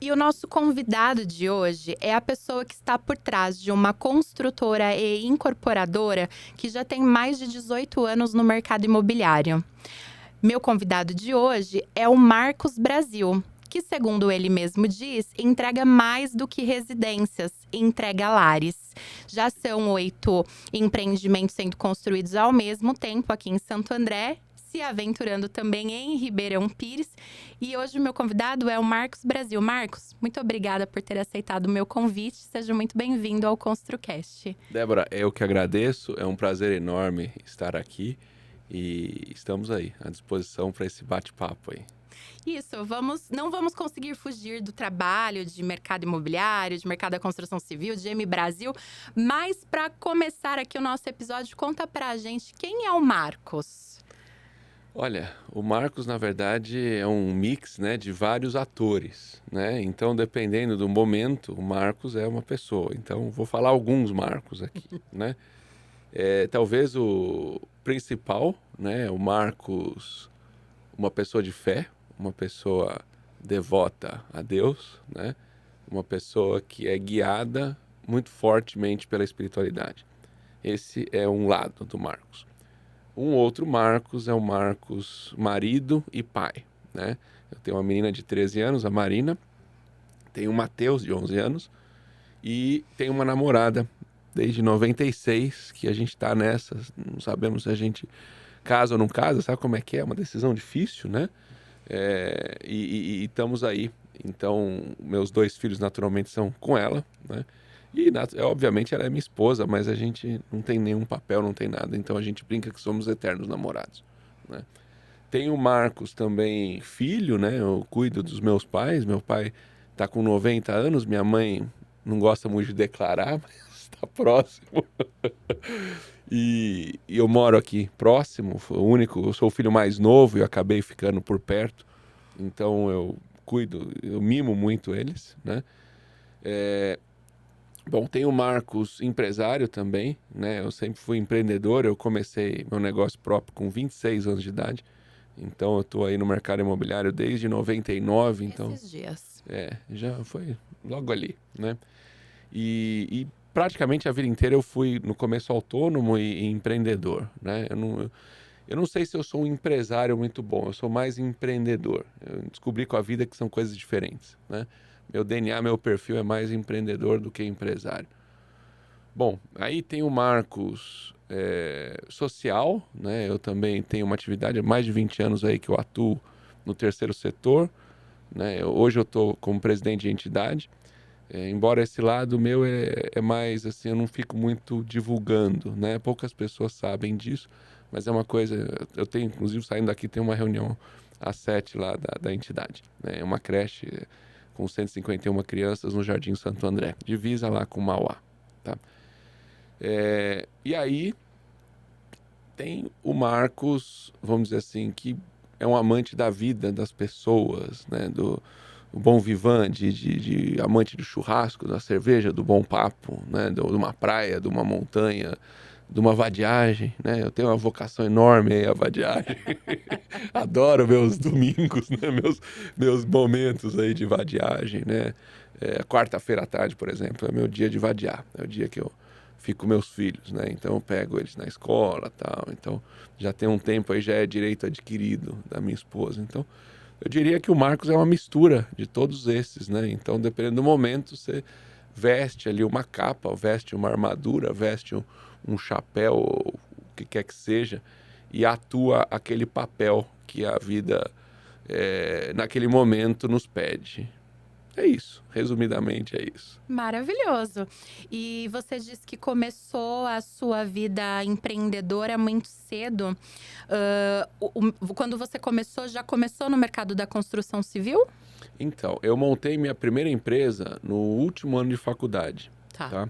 E o nosso convidado de hoje é a pessoa que está por trás de uma construtora e incorporadora que já tem mais de 18 anos no mercado imobiliário. Meu convidado de hoje é o Marcos Brasil, que, segundo ele mesmo diz, entrega mais do que residências, entrega lares. Já são 8 empreendimentos sendo construídos ao mesmo tempo aqui em Santo André, se aventurando também em Ribeirão Pires. E hoje o meu convidado é o Marcos Brasil. Marcos, muito obrigada por ter aceitado o meu convite. Seja muito bem-vindo ao ConstruCast. Débora, eu que agradeço, é um prazer enorme estar aqui e estamos aí à disposição para esse bate-papo aí. Isso, não vamos conseguir fugir do trabalho de mercado imobiliário, de mercado da construção civil, de M Brasil. Mas para começar aqui o nosso episódio, conta pra gente quem é o Marcos. Olha, o Marcos, na verdade, é um mix, né, de vários atores, né? Então, dependendo do momento, o Marcos é uma pessoa. Então, vou falar alguns Marcos aqui, né? Talvez o principal, né, o Marcos, uma pessoa de fé, uma pessoa devota a Deus, né? Uma pessoa que é guiada muito fortemente pela espiritualidade. Esse é um lado do Marcos. Um outro Marcos é o Marcos marido e pai, né? Eu tenho uma menina de 13 anos, a Marina, tenho o Matheus, de 11 anos, e tenho uma namorada desde 96, que a gente tá nessa, não sabemos se a gente casa ou não casa, sabe como é que é? É uma decisão difícil, né? E estamos aí. Então, meus 2 filhos naturalmente são com ela, né? E, obviamente, ela é minha esposa, mas a gente não tem nenhum papel, não tem nada. Então, a gente brinca que somos eternos namorados, né? Tem o Marcos também, filho, né? Eu cuido dos meus pais. Meu pai tá com 90 anos, minha mãe não gosta muito de declarar, mas está próximo. E eu moro aqui próximo, eu sou o filho mais novo e eu acabei ficando por perto. Então eu cuido, eu mimo muito eles, né? Bom, tem o Marcos empresário também, né? Eu sempre fui empreendedor, eu comecei meu negócio próprio com 26 anos de idade. Então eu tô aí no mercado imobiliário desde 99, então Esses dias. já foi logo ali, né? E praticamente a vida inteira eu fui no começo autônomo e empreendedor, né? Eu não sei se eu sou um empresário muito bom, eu sou mais empreendedor. Eu descobri com a vida que são coisas diferentes, né? Meu DNA, meu perfil é mais empreendedor do que empresário. Bom, aí tem o Marcos social, né? Eu também tenho uma atividade há mais de 20 anos aí que eu atuo no terceiro setor, né? Hoje eu estou como presidente de entidade, embora esse lado meu é mais assim, eu não fico muito divulgando, né? Poucas pessoas sabem disso, mas é uma coisa, eu tenho, inclusive saindo daqui, tem uma reunião às 7 lá da entidade, né? É uma creche com 151 crianças no Jardim Santo André, divisa lá com Mauá, tá? E aí tem o Marcos, vamos dizer assim, que é um amante da vida das pessoas, né? Do bom vivant, de amante do churrasco, da cerveja, do bom papo, né? De uma praia, de uma montanha, de uma vadiagem, né? Eu tenho uma vocação enorme aí à vadiagem. Adoro meus domingos, né? Meus momentos aí de vadiagem, né? Quarta-feira à tarde, por exemplo, é meu dia de vadiar. É o dia que eu fico com meus filhos, né? Então eu pego eles na escola e tal. Então já tem um tempo aí, já é direito adquirido da minha esposa. Então eu diria que o Marcos é uma mistura de todos esses, né? Então, dependendo do momento, você veste ali uma capa, veste uma armadura, veste um chapéu, o que quer que seja, e atua aquele papel que a vida, naquele momento, nos pede. É isso, resumidamente é isso. Maravilhoso. E você disse que começou a sua vida empreendedora muito cedo. Quando você começou, já começou no mercado da construção civil? Então, eu montei minha primeira empresa no último ano de faculdade, Tá. tá?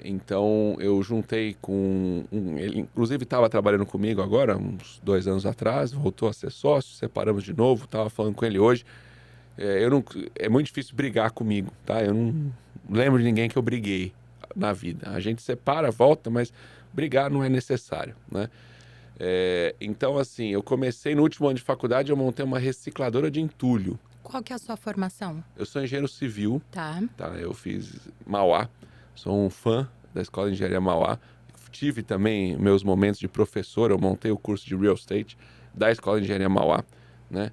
Então eu juntei com ele inclusive estava trabalhando comigo agora, uns 2 anos atrás, voltou a ser sócio, separamos de novo, estava falando com ele hoje. É muito difícil brigar comigo, tá? Eu não lembro de ninguém que eu briguei na vida. A gente separa, volta, mas brigar não é necessário, né? Então, assim, eu comecei no último ano de faculdade, eu montei uma recicladora de entulho, Qual que é a sua formação? Eu sou engenheiro civil, Tá. tá? Eu fiz Mauá, sou um fã da Escola de Engenharia Mauá. Tive também meus momentos de professor, eu montei o curso de Real Estate da Escola de Engenharia Mauá, né?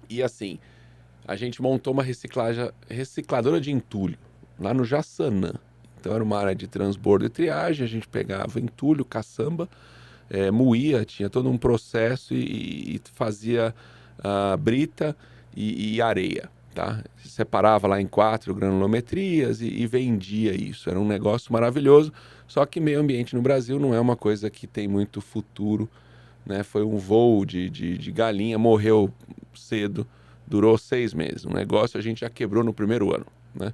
E assim, a gente montou uma recicladora de entulho lá no Jaçanã. Então era uma área de transbordo e triagem, a gente pegava entulho, caçamba, moía, tinha todo um processo e fazia brita e areia, tá? Separava lá em 4 granulometrias e vendia isso. Era um negócio maravilhoso, só que meio ambiente no Brasil não é uma coisa que tem muito futuro, né? Foi um voo de galinha, morreu cedo, durou 6 meses. O negócio a gente já quebrou no primeiro ano, né?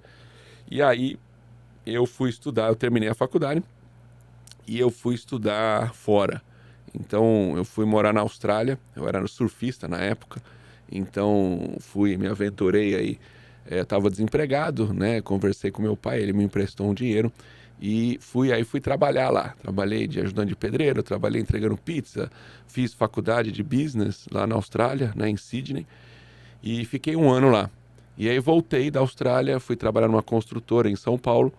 E aí eu fui estudar, eu terminei a faculdade e eu fui estudar fora. Então eu fui morar na Austrália, eu era surfista na época, então me aventurei aí. Eu estava desempregado, né? Conversei com meu pai, ele me emprestou um dinheiro e fui trabalhar lá. Trabalhei de ajudante de pedreiro, trabalhei entregando pizza, fiz faculdade de business lá na Austrália, né, em Sydney, e fiquei um ano lá. E aí voltei da Austrália, fui trabalhar numa construtora em São Paulo,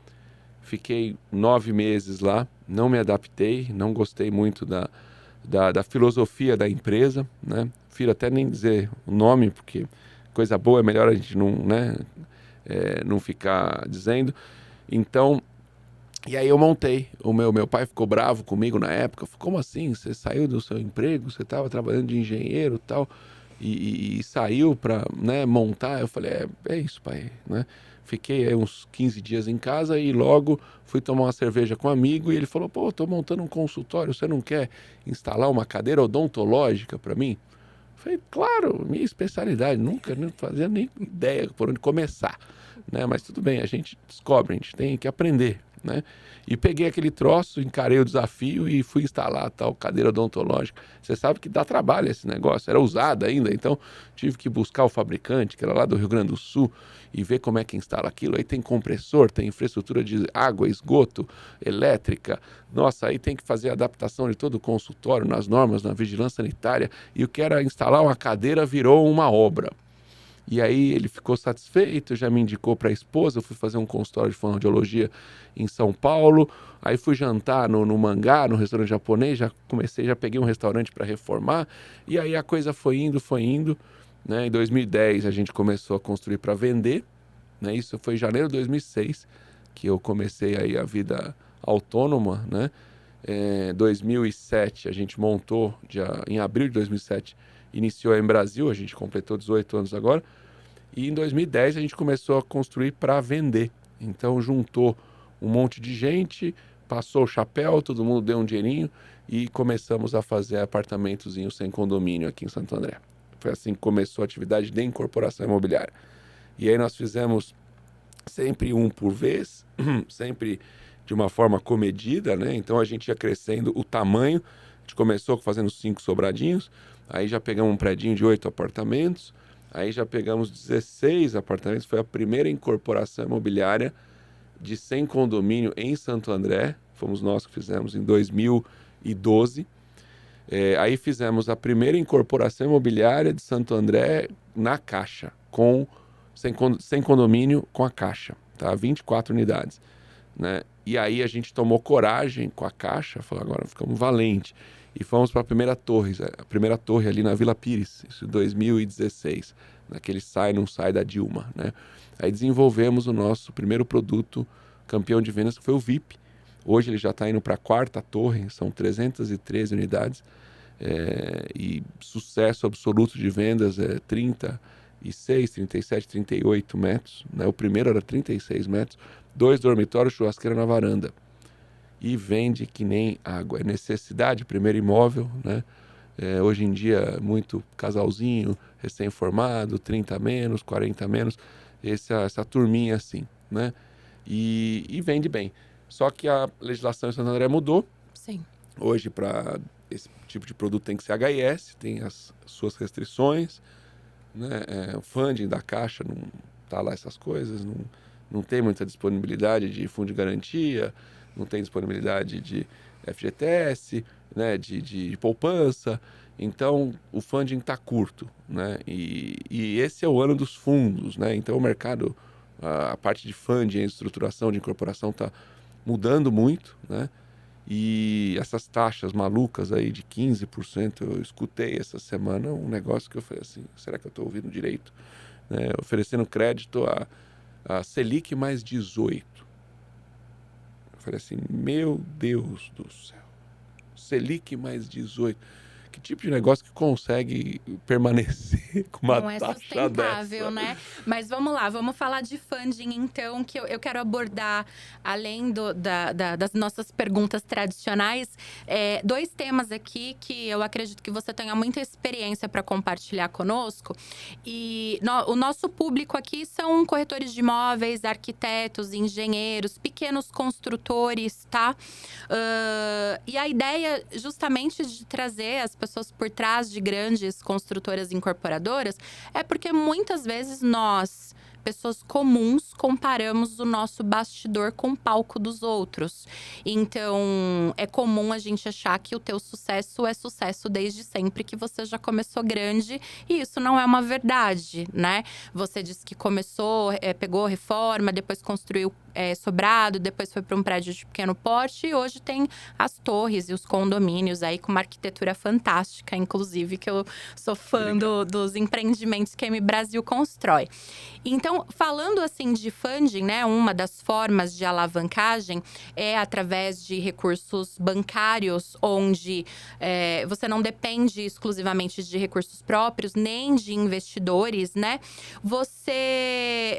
fiquei 9 meses lá, não me adaptei, não gostei muito da filosofia da empresa, né? Prefiro até nem dizer o nome, porque coisa boa é melhor a gente não, né, não ficar dizendo. Então, e aí eu montei. Meu pai ficou bravo comigo na época. Falou, como assim? Você saiu do seu emprego? Você estava trabalhando de engenheiro e tal, e saiu para, né, montar? Eu falei, é isso, pai, né? Fiquei aí uns 15 dias em casa e logo fui tomar uma cerveja com um amigo e ele falou, pô, tô montando um consultório, você não quer instalar uma cadeira odontológica para mim? Eu falei, claro, minha especialidade, nunca não fazia nem ideia por onde começar, né? Mas tudo bem, a gente descobre, a gente tem que aprender, né? E peguei aquele troço, encarei o desafio e fui instalar a tal cadeira odontológica. Você sabe que dá trabalho esse negócio, era usado ainda, então tive que buscar o fabricante, que era lá do Rio Grande do Sul, e ver como é que instala aquilo. Aí tem compressor, tem infraestrutura de água, esgoto, elétrica. Nossa, aí tem que fazer a adaptação de todo o consultório, nas normas, na vigilância sanitária. E o que era instalar uma cadeira virou uma obra. E aí ele ficou satisfeito, já me indicou para a esposa, eu fui fazer um consultório de fonoaudiologia em São Paulo, aí fui jantar no Mangá, no restaurante japonês, já peguei um restaurante para reformar, e aí a coisa foi indo, né? Em 2010 a gente começou a construir para vender, né? Isso foi em janeiro de 2006 que eu comecei aí a vida autônoma, né? 2007 a gente montou, em abril de 2007 iniciou em Brasil, a gente completou 18 anos agora, e em 2010 a gente começou a construir para vender. Então juntou um monte de gente, passou o chapéu, todo mundo deu um dinheirinho e começamos a fazer apartamentozinhos sem condomínio aqui em Santo André. Foi assim que começou a atividade de incorporação imobiliária. E aí nós fizemos sempre um por vez, sempre de uma forma comedida, né? Então a gente ia crescendo o tamanho. A gente começou fazendo 5 sobradinhos, aí já pegamos um predinho de 8 apartamentos, aí já pegamos 16 apartamentos. Foi a primeira incorporação imobiliária de 100 condomínio em Santo André. Fomos nós que fizemos em 2012. Aí fizemos a primeira incorporação imobiliária de Santo André na Caixa, sem condomínio com a Caixa, tá? 24 unidades, né? E aí a gente tomou coragem com a Caixa, falou, agora ficamos valentes. E fomos para a primeira torre ali na Vila Pires, isso em 2016, naquele sai, não sai da Dilma, né? Aí desenvolvemos o nosso primeiro produto campeão de vendas, que foi o VIP. Hoje ele já está indo para a quarta torre, são 313 unidades, e sucesso absoluto de vendas, 36, 37, 38 metros, né? O primeiro era 36 metros, 2 dormitórios, churrasqueira na varanda. E vende que nem água. É necessidade, primeiro imóvel, né? Hoje em dia, muito casalzinho, recém-formado, 30 menos, 40 menos, essa turminha assim, né? E vende bem. Só que a legislação em Santo André mudou. Sim. Hoje, para esse tipo de produto tem que ser HIS, tem as suas restrições, né? O funding da Caixa não tá lá essas coisas, não tem muita disponibilidade de fundo de garantia, não tem disponibilidade FGTS, né, de poupança. Então, o funding está curto, né? E esse é o ano dos fundos, né? Então, o mercado, a parte de funding, a estruturação de incorporação está mudando muito, né? E essas taxas malucas aí de 15%, eu escutei essa semana um negócio que eu falei assim, será que eu estou ouvindo direito? Né? Oferecendo crédito a Selic mais 18. Eu falei assim, meu Deus do céu, Selic mais 18. Que tipo de negócio que consegue permanecer com uma Não é taxa sustentável, dessa? né? Mas vamos lá, vamos falar de funding, então, que eu quero abordar, além das nossas perguntas tradicionais, dois temas aqui que eu acredito que você tenha muita experiência para compartilhar conosco. E o nosso público aqui são corretores de imóveis, arquitetos, engenheiros, pequenos construtores, tá? E a ideia, justamente, de trazer as pessoas por trás de grandes construtoras incorporadoras é porque muitas vezes nós, pessoas comuns, comparamos o nosso bastidor com o palco dos outros. Então, é comum a gente achar que o teu sucesso é sucesso desde sempre, que você já começou grande, e isso não é uma verdade, né? Você disse que começou, pegou reforma, depois construiu sobrado, depois foi para um prédio de pequeno porte e hoje tem as torres e os condomínios aí com uma arquitetura fantástica, inclusive, que eu sou fã dos empreendimentos que a M Brasil constrói. Então, falando assim de funding, né, uma das formas de alavancagem é através de recursos bancários, onde você não depende exclusivamente de recursos próprios, nem de investidores, né?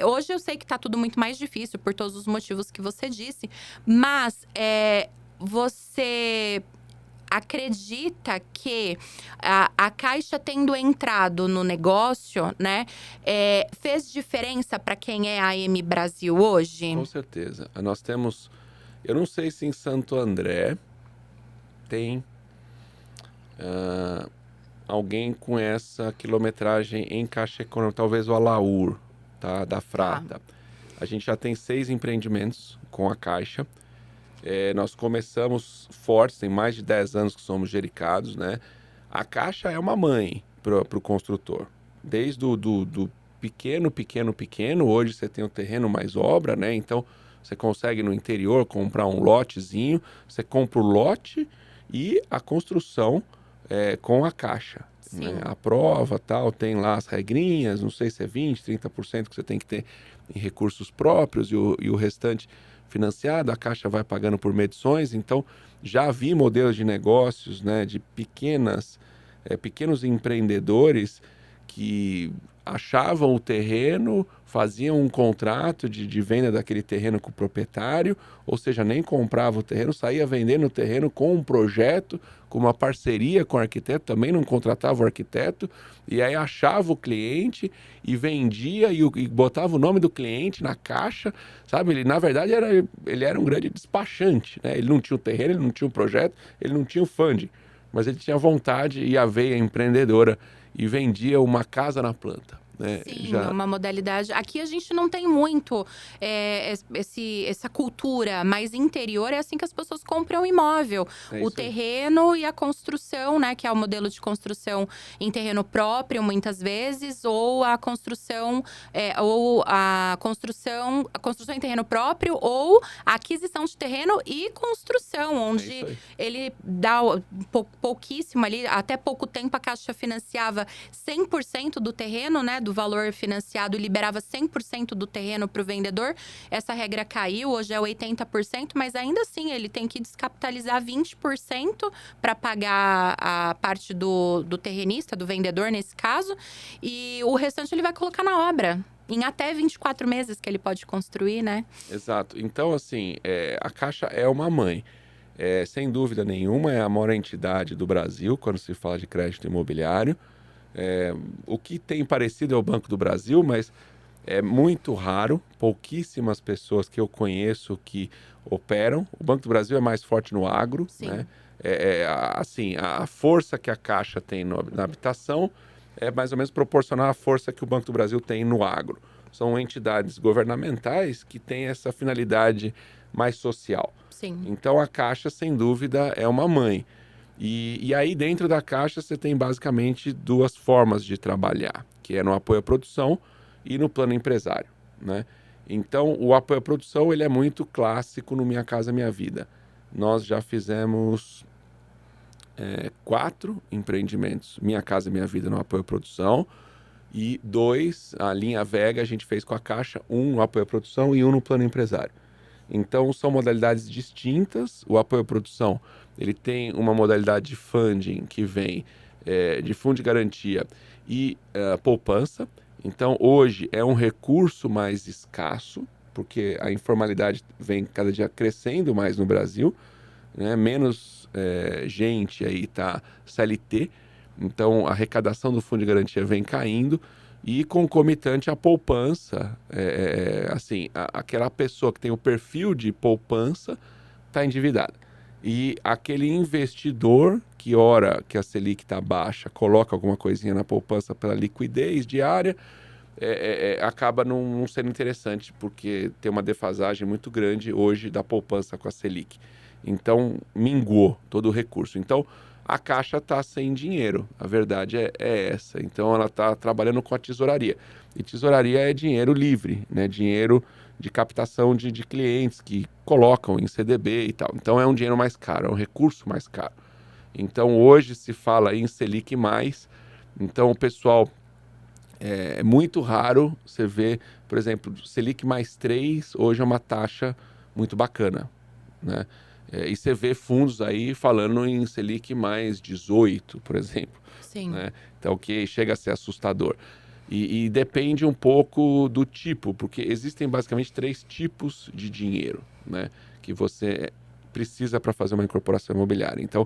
Hoje eu sei que tá tudo muito mais difícil por todos os motivos que você disse, mas você acredita que a Caixa tendo entrado no negócio, né, fez diferença para quem é a M Brasil hoje? Com certeza. Nós temos, eu não sei se em Santo André tem alguém com essa quilometragem em Caixa Econômica, talvez o Alaur, tá, da Frata. A gente já tem 6 empreendimentos com a Caixa. Nós começamos fortes, tem mais de 10 anos que somos gericados, né? A Caixa é uma mãe para o construtor. Desde do pequeno, hoje você tem o terreno mais obra, né? Então, você consegue no interior comprar um lotezinho, você compra o lote e a construção com a Caixa. Né? A prova, tal, tem lá as regrinhas, não sei se é 20%, 30% que você tem que ter em recursos próprios e o restante financiado, a Caixa vai pagando por medições. Então, já vi modelos de negócios, né, de pequenos empreendedores que achavam o terreno, faziam um contrato de venda daquele terreno com o proprietário, ou seja, nem comprava o terreno, saía vendendo o terreno com um projeto, com uma parceria com o arquiteto, também não contratava o arquiteto, e aí achava o cliente e vendia e botava o nome do cliente na caixa, sabe? Ele, na verdade, ele era um grande despachante, né? Ele não tinha o terreno, ele não tinha o projeto, ele não tinha o funding, mas ele tinha vontade e a veia empreendedora e vendia uma casa na planta. Né? Sim, uma modalidade. Aqui a gente não tem muito essa cultura mais interior, é assim que as pessoas compram o imóvel. O terreno e a construção, né? Que é o modelo de construção em terreno próprio, muitas vezes, ou a construção, a construção em terreno próprio, ou a aquisição de terreno e construção, onde ele dá pouquíssimo ali, até pouco tempo a Caixa financiava 100% do terreno, né? Do valor financiado, liberava 100% do terreno para o vendedor. Essa regra caiu, hoje é 80%, mas ainda assim ele tem que descapitalizar 20% para pagar a parte do terrenista, do vendedor nesse caso, e o restante ele vai colocar na obra. Em até 24 meses que ele pode construir, né? Exato. Então, assim, a Caixa é uma mãe. Sem dúvida nenhuma, é a maior entidade do Brasil quando se fala de crédito imobiliário. O que tem parecido é o Banco do Brasil, mas é muito raro, pouquíssimas pessoas que eu conheço que operam. O Banco do Brasil é mais forte no agro, né? Assim, a força que a Caixa tem na habitação é mais ou menos proporcional à força que o Banco do Brasil tem no agro. são entidades governamentais que têm essa finalidade mais social. Sim. Então a Caixa, sem dúvida, é uma mãe. E aí dentro da Caixa você tem basicamente duas formas de trabalhar, que é no apoio à produção e no plano empresário, né? Então o apoio à produção ele é muito clássico no Minha Casa Minha Vida. Nós já fizemos 4 empreendimentos Minha Casa Minha Vida no apoio à produção e 2, a linha Vega, a gente fez com a Caixa, 1 no apoio à produção e 1 no plano empresário. Então são modalidades distintas. O apoio à produção ele tem uma modalidade de funding que vem de fundo de garantia e poupança. Então hoje é um recurso mais escasso, porque a informalidade vem cada dia crescendo mais no Brasil, né? Menos gente aí tá CLT, então a arrecadação do fundo de garantia vem caindo e concomitante a poupança, assim, aquela pessoa que tem o perfil de poupança está endividada. E aquele investidor que hora que a Selic está baixa, coloca alguma coisinha na poupança pela liquidez diária, acaba não sendo interessante, porque tem uma defasagem muito grande hoje da poupança com a Selic. Então, minguou todo o recurso. Então, a Caixa está sem dinheiro, a verdade é essa. Então, ela está trabalhando com a tesouraria. E tesouraria é dinheiro livre, né? Dinheiro de captação de clientes que colocam em CDB e tal. Então, é um dinheiro mais caro, é um recurso mais caro. Então, hoje se fala em Selic+. Então, o pessoal... É muito raro você ver, por exemplo, Selic mais 3, hoje é uma taxa muito bacana, né? E você vê fundos aí falando em Selic mais 18, por exemplo. Sim. Né? Então, que chega a ser assustador. E depende um pouco do tipo, porque existem basicamente 3 tipos de dinheiro, né? Que você precisa para fazer uma incorporação imobiliária. Então,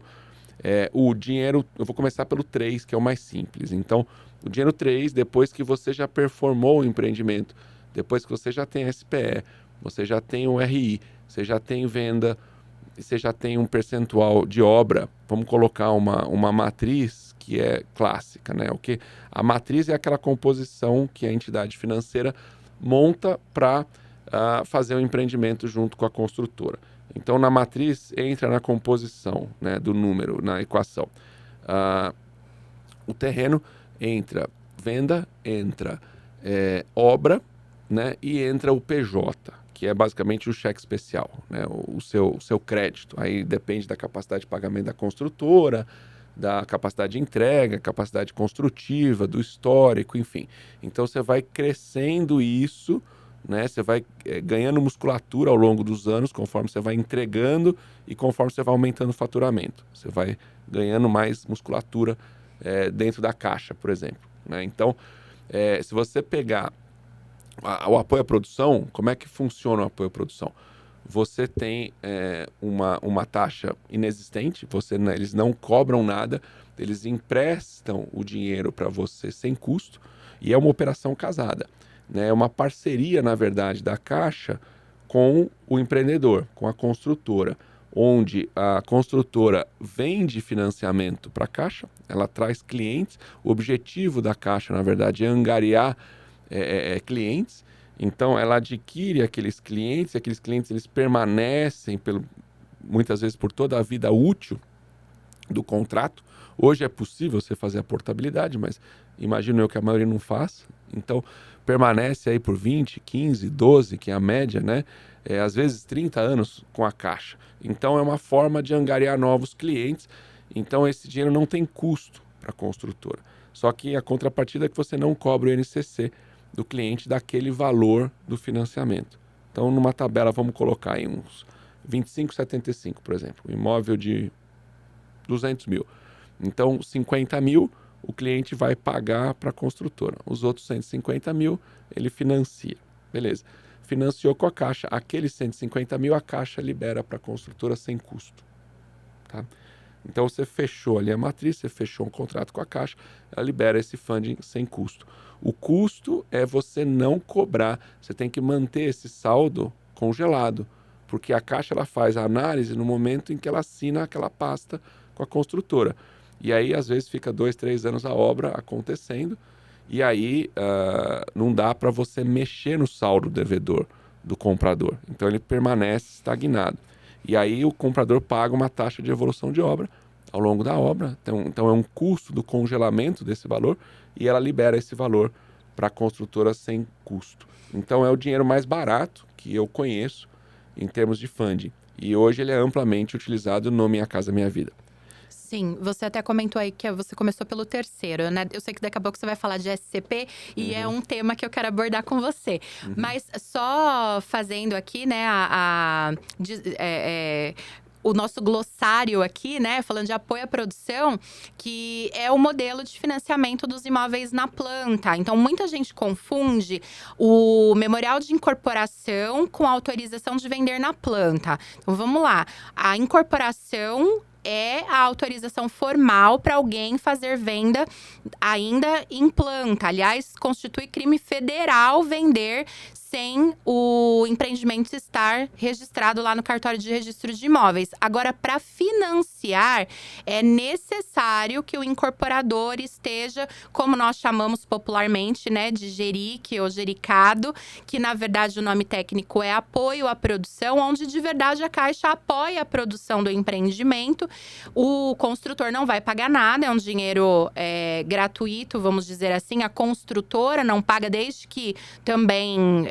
o dinheiro, eu vou começar pelo 3, que é o mais simples. Então, o dinheiro 3, depois que você já performou o empreendimento, depois que você já tem SPE, você já tem o RI, você já tem venda, você já tem um percentual de obra, vamos colocar uma matriz que é clássica, né? O que a matriz é aquela composição que a entidade financeira monta para fazer o empreendimento junto com a construtora. Então, na matriz, entra na composição, né, do número, na equação. O terreno entra venda, entra obra, né, e entra o PJ, que é basicamente o cheque especial, né, o seu crédito. Aí depende da capacidade de pagamento da construtora, da capacidade de entrega, capacidade construtiva, do histórico, enfim. Então, você vai crescendo isso, né? Você vai ganhando musculatura ao longo dos anos, conforme você vai entregando e conforme você vai aumentando o faturamento. Você vai ganhando mais musculatura dentro da Caixa, por exemplo, né? Então, se você pegar o apoio à produção, como é que funciona o apoio à produção? Você tem uma taxa inexistente, eles não cobram nada, eles emprestam o dinheiro para você sem custo e é uma operação casada. Né? É uma parceria, na verdade, da Caixa com o empreendedor, com a construtora, onde a construtora vende financiamento para a Caixa, ela traz clientes, o objetivo da Caixa, na verdade, é angariar clientes. Então, ela adquire aqueles clientes, e aqueles clientes eles permanecem, muitas vezes, por toda a vida útil do contrato. Hoje é possível você fazer a portabilidade, mas imagino eu que a maioria não faz. Então, permanece aí por 20, 15, 12, que é a média, né? Às vezes 30 anos com a Caixa. Então, é uma forma de angariar novos clientes. Então, esse dinheiro não tem custo para a construtora. Só que a contrapartida é que você não cobra o INCC do cliente daquele valor do financiamento. Então, numa tabela, vamos colocar aí uns 25,75, por exemplo. Um imóvel de 200 mil. Então, 50 mil o cliente vai pagar para a construtora. Os outros 150 mil ele financia. Beleza. Financiou com a Caixa. Aqueles 150 mil a Caixa libera para a construtora sem custo. Tá? Então, você fechou ali a matriz, você fechou um contrato com a Caixa, ela libera esse funding sem custo. O custo é você não cobrar, você tem que manter esse saldo congelado, porque a Caixa ela faz a análise no momento em que ela assina aquela pasta com a construtora. E aí, às vezes, fica 2, 3 anos a obra acontecendo, E aí não dá para você mexer no saldo devedor do comprador. Então ele permanece estagnado. E aí o comprador paga uma taxa de evolução de obra ao longo da obra. Então é um custo do congelamento desse valor e ela libera esse valor para a construtora sem custo. Então é o dinheiro mais barato que eu conheço em termos de funding. E hoje ele é amplamente utilizado no Minha Casa Minha Vida. Sim, você até comentou aí que você começou pelo terceiro, né? Eu sei que daqui a pouco você vai falar de SCP e é um tema que eu quero abordar com você. Mas só fazendo aqui, né, o nosso glossário aqui, né, falando de apoio à produção, que é o modelo de financiamento dos imóveis na planta. Então, muita gente confunde o memorial de incorporação com a autorização de vender na planta. Então, vamos lá. A incorporação é a autorização formal para alguém fazer venda ainda em planta. Aliás, constitui crime federal vender sem o empreendimento estar registrado lá no cartório de registro de imóveis. Agora, para financiar, é necessário que o incorporador esteja, como nós chamamos popularmente, né, de jerique ou jericado, que na verdade o nome técnico é apoio à produção, onde de verdade a Caixa apoia a produção do empreendimento. O construtor não vai pagar nada, é um dinheiro gratuito, vamos dizer assim. A construtora não paga desde que também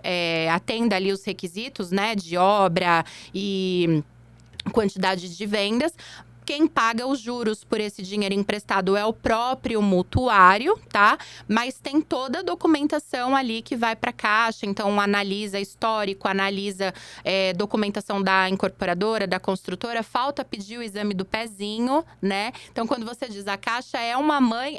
atenda ali os requisitos, né, de obra e quantidade de vendas. Quem paga os juros por esse dinheiro emprestado é o próprio mutuário, tá? Mas tem toda a documentação ali que vai para a Caixa. Então, analisa histórico, analisa documentação da incorporadora, da construtora. Falta pedir o exame do pezinho, né? Então, quando você diz a Caixa é uma mãe,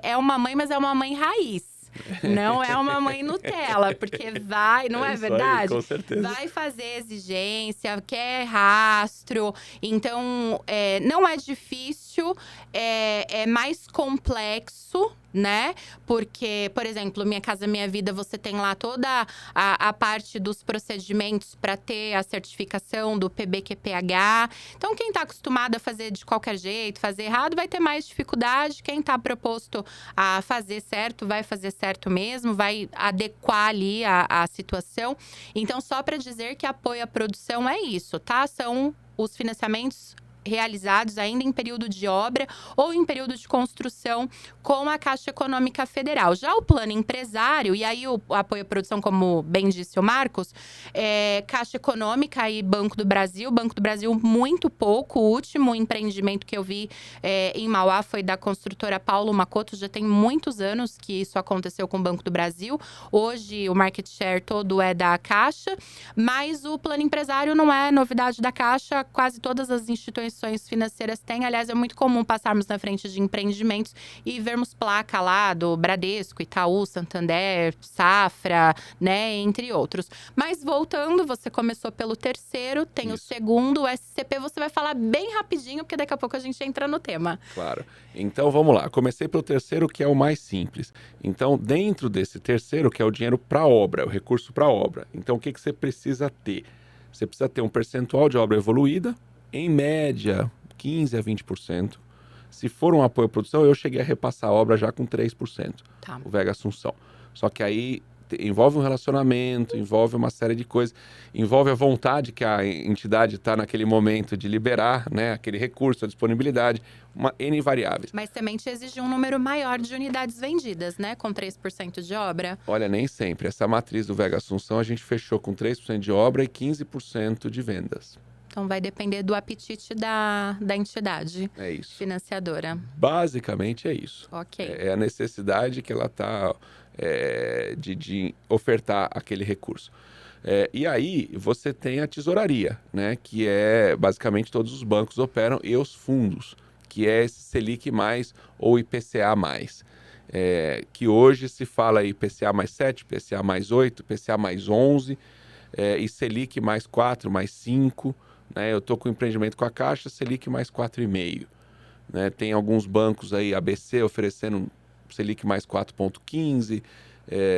mas é uma mãe raiz. Não é uma mãe Nutella, porque vai, não é verdade? Aí, com certeza. Vai fazer exigência, quer rastro. Então, não é difícil, é mais complexo, né? Porque, por exemplo, Minha Casa Minha Vida, você tem lá toda a parte dos procedimentos para ter a certificação do PBQPH. Então, quem está acostumado a fazer de qualquer jeito, fazer errado, vai ter mais dificuldade. Quem está proposto a fazer certo, vai fazer certo mesmo, vai adequar ali a situação. Então, só para dizer que apoio à produção é isso, tá? São os financiamentos realizados ainda em período de obra ou em período de construção com a Caixa Econômica Federal. Já o plano empresário, e aí o apoio à produção, como bem disse o Marcos, Caixa Econômica e Banco do Brasil. Banco do Brasil, muito pouco. O último empreendimento que eu vi em Mauá foi da construtora Paulo Macoto. Já tem muitos anos que isso aconteceu com o Banco do Brasil. Hoje, o market share todo é da Caixa, mas o plano empresário não é novidade da Caixa. Quase todas as instituições financeiras têm. Aliás, é muito comum passarmos na frente de empreendimentos e vermos placa lá do Bradesco, Itaú, Santander, Safra, né, entre outros. Mas voltando, você começou pelo terceiro, tem o segundo, o SCP. Você vai falar bem rapidinho, porque daqui a pouco a gente entra no tema. Claro. Então, vamos lá. Comecei pelo terceiro, que é o mais simples. Então, dentro desse terceiro, que é o dinheiro para obra, o recurso para obra. Então, o que você precisa ter? Você precisa ter um percentual de obra evoluída, em média, 15% a 20%. Se for um apoio à produção, eu cheguei a repassar a obra já com 3%, Tá. o Vega Assunção. Só que aí envolve um relacionamento, envolve uma série de coisas, envolve a vontade que a entidade está naquele momento de liberar, né, aquele recurso, a disponibilidade, uma N variáveis. Mas também te exige um número maior de unidades vendidas, né? Com 3% de obra. Olha, nem sempre. Essa matriz do Vega Assunção a gente fechou com 3% de obra e 15% de vendas. Então, vai depender do apetite da entidade financiadora. Basicamente é isso. Ok. É a necessidade que ela está de ofertar aquele recurso. E aí, você tem a tesouraria, né? Que é, basicamente, todos os bancos operam, e os fundos, que é esse Selic+, ou IPCA+. Que hoje se fala IPCA mais 7, IPCA mais 8, IPCA mais 11, e Selic mais 4, mais 5, né? Eu estou com empreendimento com a Caixa, Selic mais 4,5. Né? Tem alguns bancos aí, ABC, oferecendo Selic mais 4,15.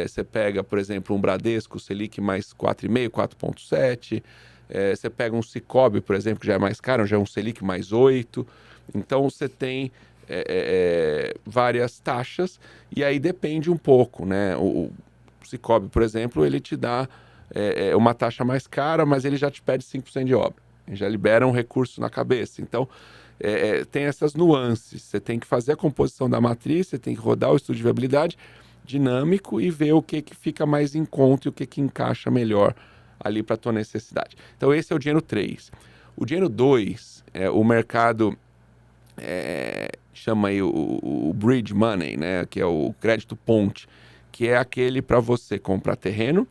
Você pega, por exemplo, um Bradesco, Selic mais 4,5, 4,7. Você pega um Sicoob, por exemplo, que já é mais caro, já é um Selic mais 8. Então, você tem várias taxas, e aí depende um pouco, né? O Sicoob, por exemplo, ele te dá uma taxa mais cara, mas ele já te pede 5% de obra. Ele já libera um recurso na cabeça. Então, tem essas nuances. Você tem que fazer a composição da matriz, você tem que rodar o estudo de viabilidade dinâmico e ver o que fica mais em conta e o que encaixa melhor ali para a tua necessidade. Então, esse é o dinheiro 3. O dinheiro 2, o mercado chama aí o bridge money, né? Que é o crédito ponte, que é aquele para você comprar terreno,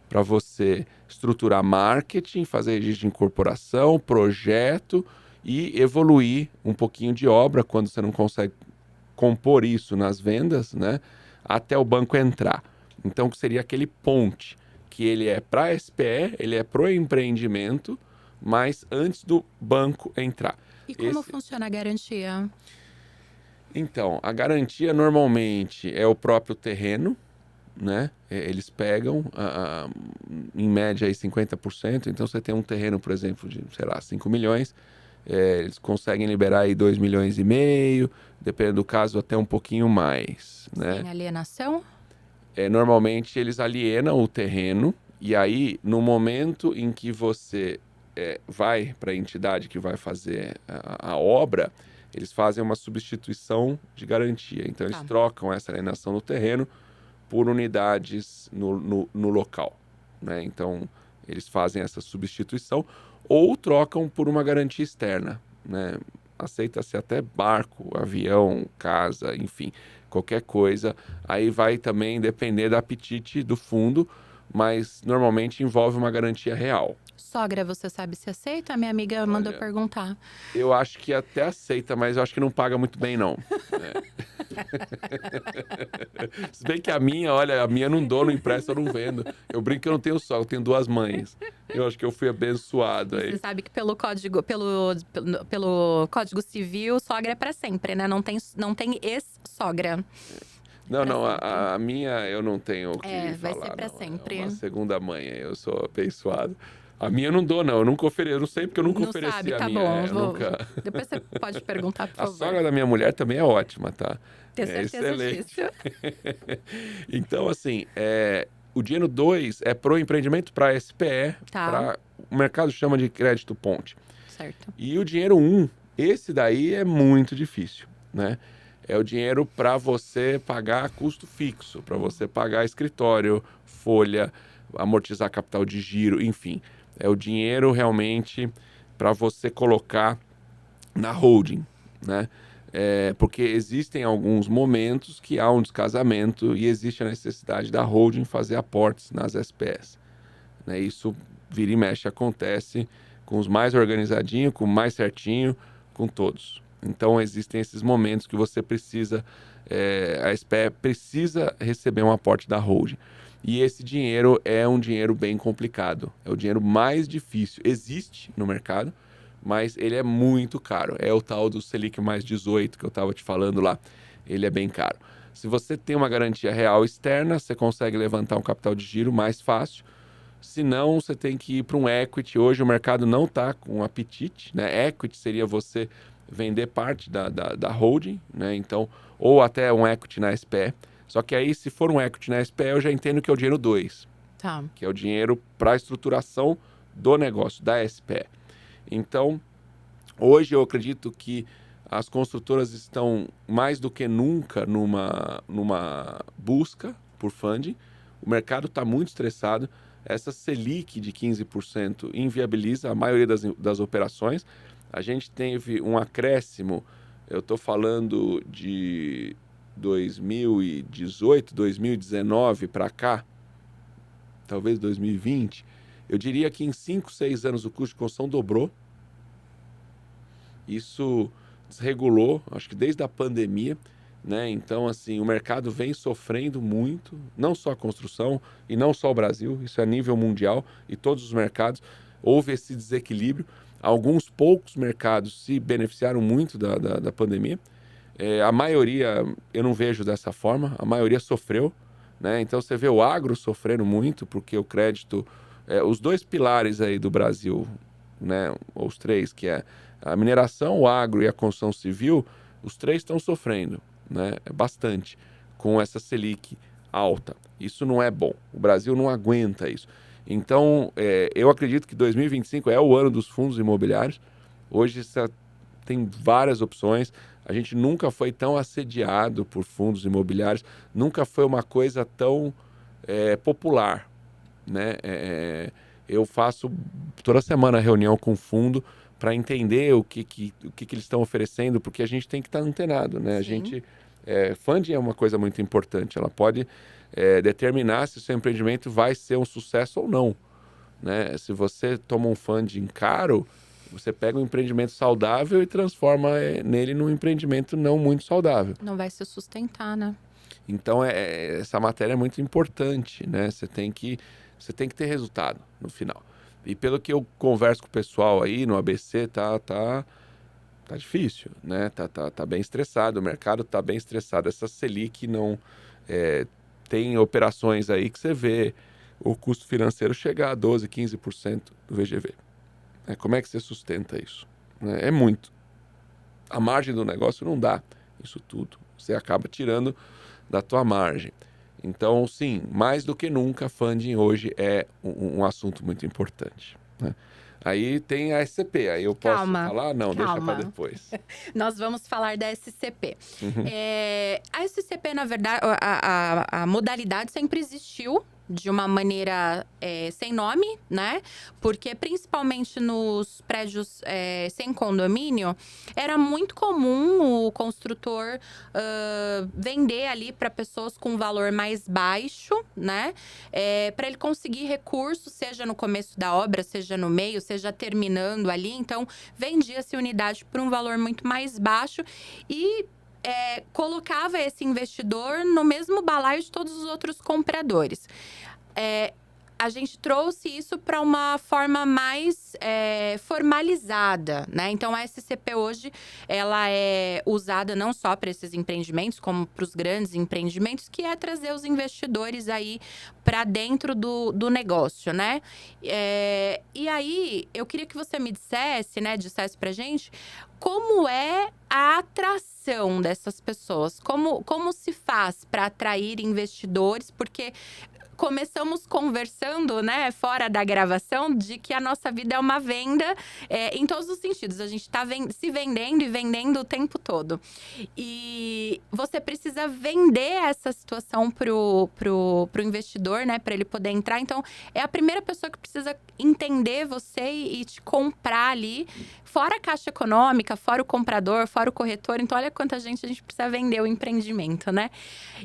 para você estruturar marketing, fazer registro de incorporação, projeto e evoluir um pouquinho de obra quando você não consegue compor isso nas vendas, né? Até o banco entrar. Então, seria aquele ponte, que ele é para SPE, ele é para o empreendimento, mas antes do banco entrar. E como funciona a garantia? Então, a garantia normalmente é o próprio terreno, né? Eles pegam, em média, aí 50%. Então, você tem um terreno, por exemplo, de, sei lá, 5 milhões. Eles conseguem liberar aí 2,5 milhões, dependendo do caso, até um pouquinho mais, né? Sem alienação? Normalmente, eles alienam o terreno. E aí, no momento em que você vai para a entidade que vai fazer a obra, eles fazem uma substituição de garantia. Então, eles trocam essa alienação no terreno por unidades no local, né? Então, eles fazem essa substituição ou trocam por uma garantia externa, né? Aceita-se até barco, avião, casa, enfim, qualquer coisa. Aí vai também depender do apetite do fundo, mas normalmente envolve uma garantia real. Sogra, você sabe se aceita? A minha amiga mandou perguntar. Eu acho que até aceita, mas eu acho que não paga muito bem, não. Se bem que a minha não dou, não empresto, eu não vendo. Eu brinco que eu não tenho sogra, eu tenho 2 mães. Eu acho que eu fui abençoado aí. Você sabe que pelo código civil, sogra é para sempre, né? Não tem ex-sogra. Não, a minha eu não tenho o que falar. Vai ser para sempre. É uma segunda mãe, eu sou abençoado. A minha eu não dou, não. Eu nunca ofereci. Eu não sei porque eu nunca ofereci a minha. Bom. Depois você pode perguntar, por favor. A sogra da minha mulher também é ótima, tá? Tenho certeza excelente disso. Então, assim, o dinheiro 2 é pro empreendimento, para SPE, o mercado chama de crédito ponte. Certo. E o dinheiro 1, esse daí é muito difícil, né? É o dinheiro para você pagar custo fixo, para você pagar escritório, folha, amortizar capital de giro, enfim. É o dinheiro realmente para você colocar na holding, né? Porque existem alguns momentos que há um descasamento e existe a necessidade da holding fazer aportes nas SPS, né? Isso vira e mexe acontece com os mais organizadinhos, com o mais certinho, com todos. Então existem esses momentos que você precisa, a SPE precisa receber um aporte da holding. E esse dinheiro é um dinheiro bem complicado, é o dinheiro mais difícil. Existe no mercado, mas ele é muito caro. É o tal do Selic mais 18 que eu estava te falando lá. Ele é bem caro. Se você tem uma garantia real externa, você consegue levantar um capital de giro mais fácil. Se não, você tem que ir para um equity. Hoje o mercado não está com apetite, né? Equity seria você vender parte da holding, né? Então, ou até um equity na SPE. Só que aí, se for um equity na SPE, eu já entendo que é o dinheiro 2. Tá. Que é o dinheiro para a estruturação do negócio, da SPE. Então, hoje eu acredito que as construtoras estão mais do que nunca numa busca por funding. O mercado está muito estressado. Essa Selic de 15% inviabiliza a maioria das operações. A gente teve um acréscimo, eu estou falando de 2018, 2019 para cá, talvez 2020, eu diria que em 5, 6 anos o custo de construção dobrou. Isso desregulou, acho que desde a pandemia, né? Então, assim, o mercado vem sofrendo muito, não só a construção e não só o Brasil, isso é a nível mundial e todos os mercados. Houve esse desequilíbrio. Alguns poucos mercados se beneficiaram muito da pandemia. A maioria, eu não vejo dessa forma, a maioria sofreu, né? Então, você vê o agro sofrendo muito, porque o crédito... os 2 pilares aí do Brasil, né? Os 3, que é a mineração, o agro e a construção civil, Os três estão sofrendo, né, bastante com essa Selic alta. Isso não é bom. O Brasil não aguenta isso. Então, eu acredito que 2025 é o ano dos fundos imobiliários. Hoje tem várias opções. A gente nunca foi tão assediado por fundos imobiliários. Nunca foi uma coisa tão popular, né? Eu faço toda semana reunião com o fundo para entender o que eles estão oferecendo, porque a gente tem que estar antenado, né? Sim. Funding é uma coisa muito importante. Ela pode determinar se o seu empreendimento vai ser um sucesso ou não, né? Se você toma um funding caro, você pega um empreendimento saudável e transforma nele num empreendimento não muito saudável. Não vai se sustentar, né? Então, essa matéria é muito importante, né? Você tem que ter resultado no final. E pelo que eu converso com o pessoal aí no ABC, tá difícil, né? Tá bem estressado, o mercado tá bem estressado. Essa Selic não... tem operações aí que você vê o custo financeiro chegar a 12%, 15% do VGV. Como é que você sustenta isso? É muito. A margem do negócio não dá isso tudo. Você acaba tirando da tua margem. Então, sim, mais do que nunca, funding hoje é um assunto muito importante, né? Aí tem a SCP, aí eu posso falar? Não, deixa para depois. Nós vamos falar da SCP. Uhum. A SCP, na verdade, a modalidade sempre existiu de uma maneira sem nome, né? Porque principalmente nos prédios sem condomínio, era muito comum o construtor vender ali para pessoas com valor mais baixo, né? Para ele conseguir recursos, seja no começo da obra, seja no meio, seja terminando ali. Então, vendia-se unidade por um valor muito mais baixo e colocava esse investidor no mesmo balaio de todos os outros compradores. A gente trouxe isso para uma forma mais formalizada, né? Então, a SCP hoje, ela é usada não só para esses empreendimentos, como para os grandes empreendimentos, que é trazer os investidores aí para dentro do negócio, né? E aí, eu queria que você me dissesse, né? Dissesse pra gente como é a atração dessas pessoas, como se faz para atrair investidores, porque começamos conversando, né, fora da gravação, de que a nossa vida é uma venda em todos os sentidos. A gente está se vendendo e vendendo o tempo todo. E você precisa vender essa situação pro investidor, né, para ele poder entrar. Então, é a primeira pessoa que precisa entender você e te comprar ali, fora a Caixa Econômica, fora o comprador, fora o corretor. Então, olha quanta gente a gente precisa vender o empreendimento, né?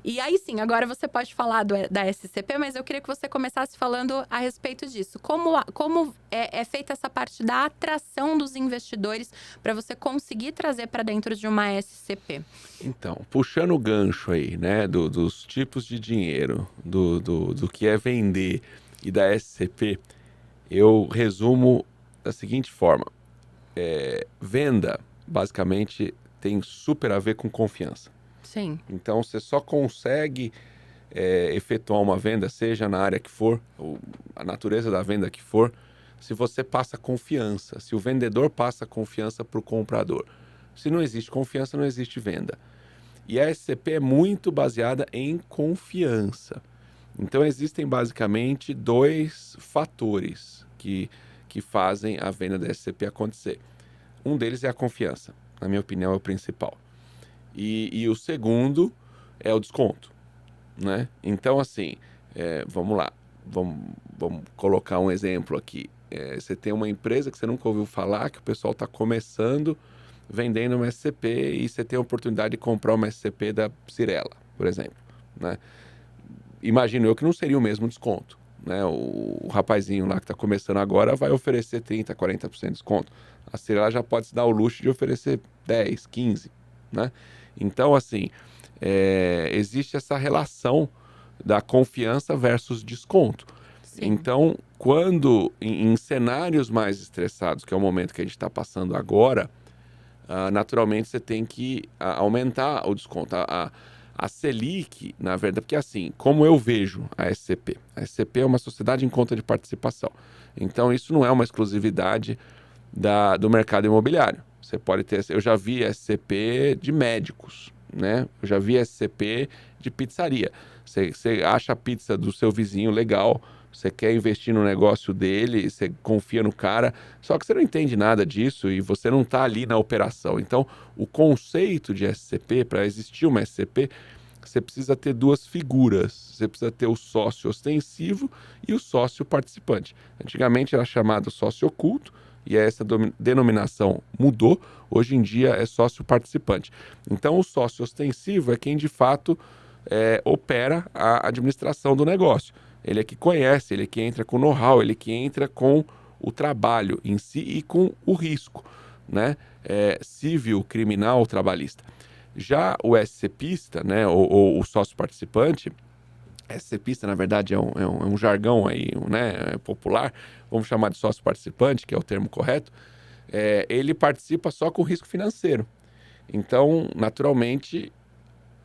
E aí sim, agora você pode falar da SCP, mas eu queria que você começasse falando a respeito disso. Como é feita essa parte da atração dos investidores para você conseguir trazer para dentro de uma SCP? Então, puxando o gancho aí, né, dos tipos de dinheiro, do que é vender e da SCP, eu resumo da seguinte forma. Venda, basicamente, tem super a ver com confiança. Sim. Então, você só consegue efetuar uma venda, seja na área que for, ou a natureza da venda que for, se você passa confiança, se o vendedor passa confiança para o comprador. Se não existe confiança, não existe venda. E a SCP é muito baseada em confiança. Então, existem basicamente dois fatores que fazem a venda da SCP acontecer. Um deles é a confiança, na minha opinião, é o principal. E o segundo é o desconto, né? Então, assim, vamos lá. Vamos colocar um exemplo aqui. Você tem uma empresa que você nunca ouviu falar, que o pessoal está começando, vendendo uma SCP, e você tem a oportunidade de comprar uma SCP da Cyrela, por exemplo, né? Imagino eu que não seria o mesmo desconto, né? O rapazinho lá que está começando agora vai oferecer 30%, 40% de desconto. A Cyrela já pode se dar o luxo de oferecer 10%, 15%, né? Então, assim, existe essa relação da confiança versus desconto. Sim. Então, quando em cenários mais estressados, que é o momento que a gente está passando agora, naturalmente você tem que aumentar o desconto. A Selic, na verdade, porque assim, como eu vejo a SCP é uma sociedade em conta de participação. Então, isso não é uma exclusividade do mercado imobiliário. Você pode ter, eu já vi SCP de médicos, né? Eu já vi SCP de pizzaria. Você acha a pizza do seu vizinho legal, você quer investir no negócio dele, você confia no cara, só que você não entende nada disso e você não está ali na operação. Então, o conceito de SCP, para existir uma SCP, você precisa ter duas figuras. Você precisa ter o sócio ostensivo e o sócio participante. Antigamente era chamado sócio oculto, e essa denominação mudou. Hoje em dia é sócio participante. Então, o sócio ostensivo é quem de fato opera a administração do negócio. Ele é que conhece, ele é que entra com know-how, ele é que entra com o trabalho em si e com o risco, né? Civil, criminal, trabalhista. Já o SCPista, né, ou o sócio participante, SCPista, na verdade, é um jargão aí, né, popular, vamos chamar de sócio participante, que é o termo correto, ele participa só com risco financeiro. Então, naturalmente,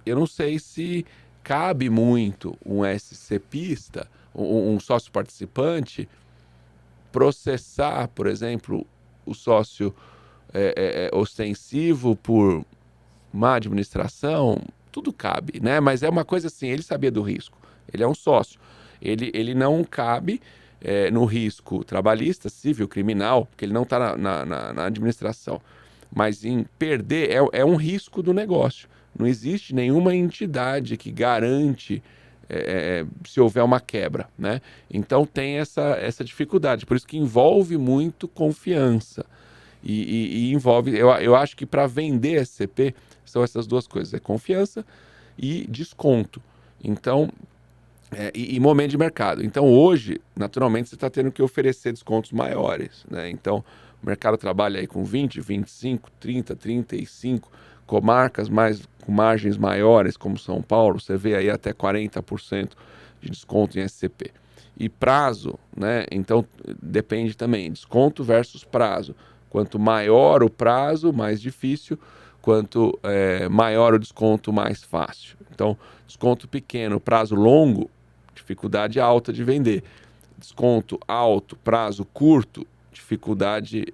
eu não sei se cabe muito um SCPista, um sócio participante, processar, por exemplo, o sócio ostensivo por má administração, tudo cabe, né? Mas é uma coisa assim, ele sabia do risco, ele é um sócio, ele não cabe no risco trabalhista, civil, criminal, porque ele não está na administração, mas em perder é um risco do negócio. Não existe nenhuma entidade que garante se houver uma quebra, né? Então tem essa dificuldade, por isso que envolve muito confiança. E envolve, eu acho que para vender SCP são essas duas coisas, é confiança e desconto. Então, e momento de mercado. Então hoje, naturalmente, você está tendo que oferecer descontos maiores, né? Então, o mercado trabalha aí com 20, 25, 30, 35, comarcas com margens maiores, como São Paulo, você vê aí até 40% de desconto em SCP. E prazo, né? Então, depende também, desconto versus prazo. Quanto maior o prazo, mais difícil. Quanto maior o desconto, mais fácil. Então, desconto pequeno, prazo longo, dificuldade alta de vender. Desconto alto, prazo curto, dificuldade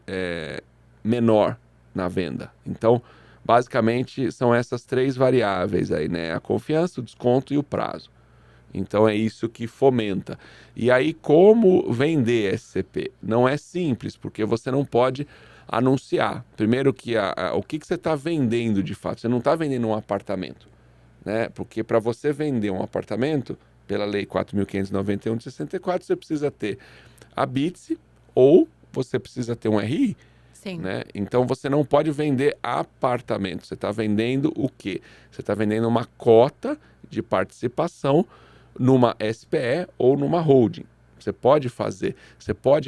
menor na venda. Então, basicamente, são essas três variáveis aí, né? A confiança, o desconto e o prazo. Então é isso que fomenta. E aí, como vender SCP? Não é simples, porque você não pode anunciar. Primeiro que o que você está vendendo de fato? Você não está vendendo um apartamento, né? Porque para você vender um apartamento, pela Lei 4.591 de 64, você precisa ter a BITSE ou você precisa ter um RI. Sim. Né? Então você não pode vender apartamento. Você está vendendo o quê? Você está vendendo uma cota de participação numa SPE ou numa holding. Você pode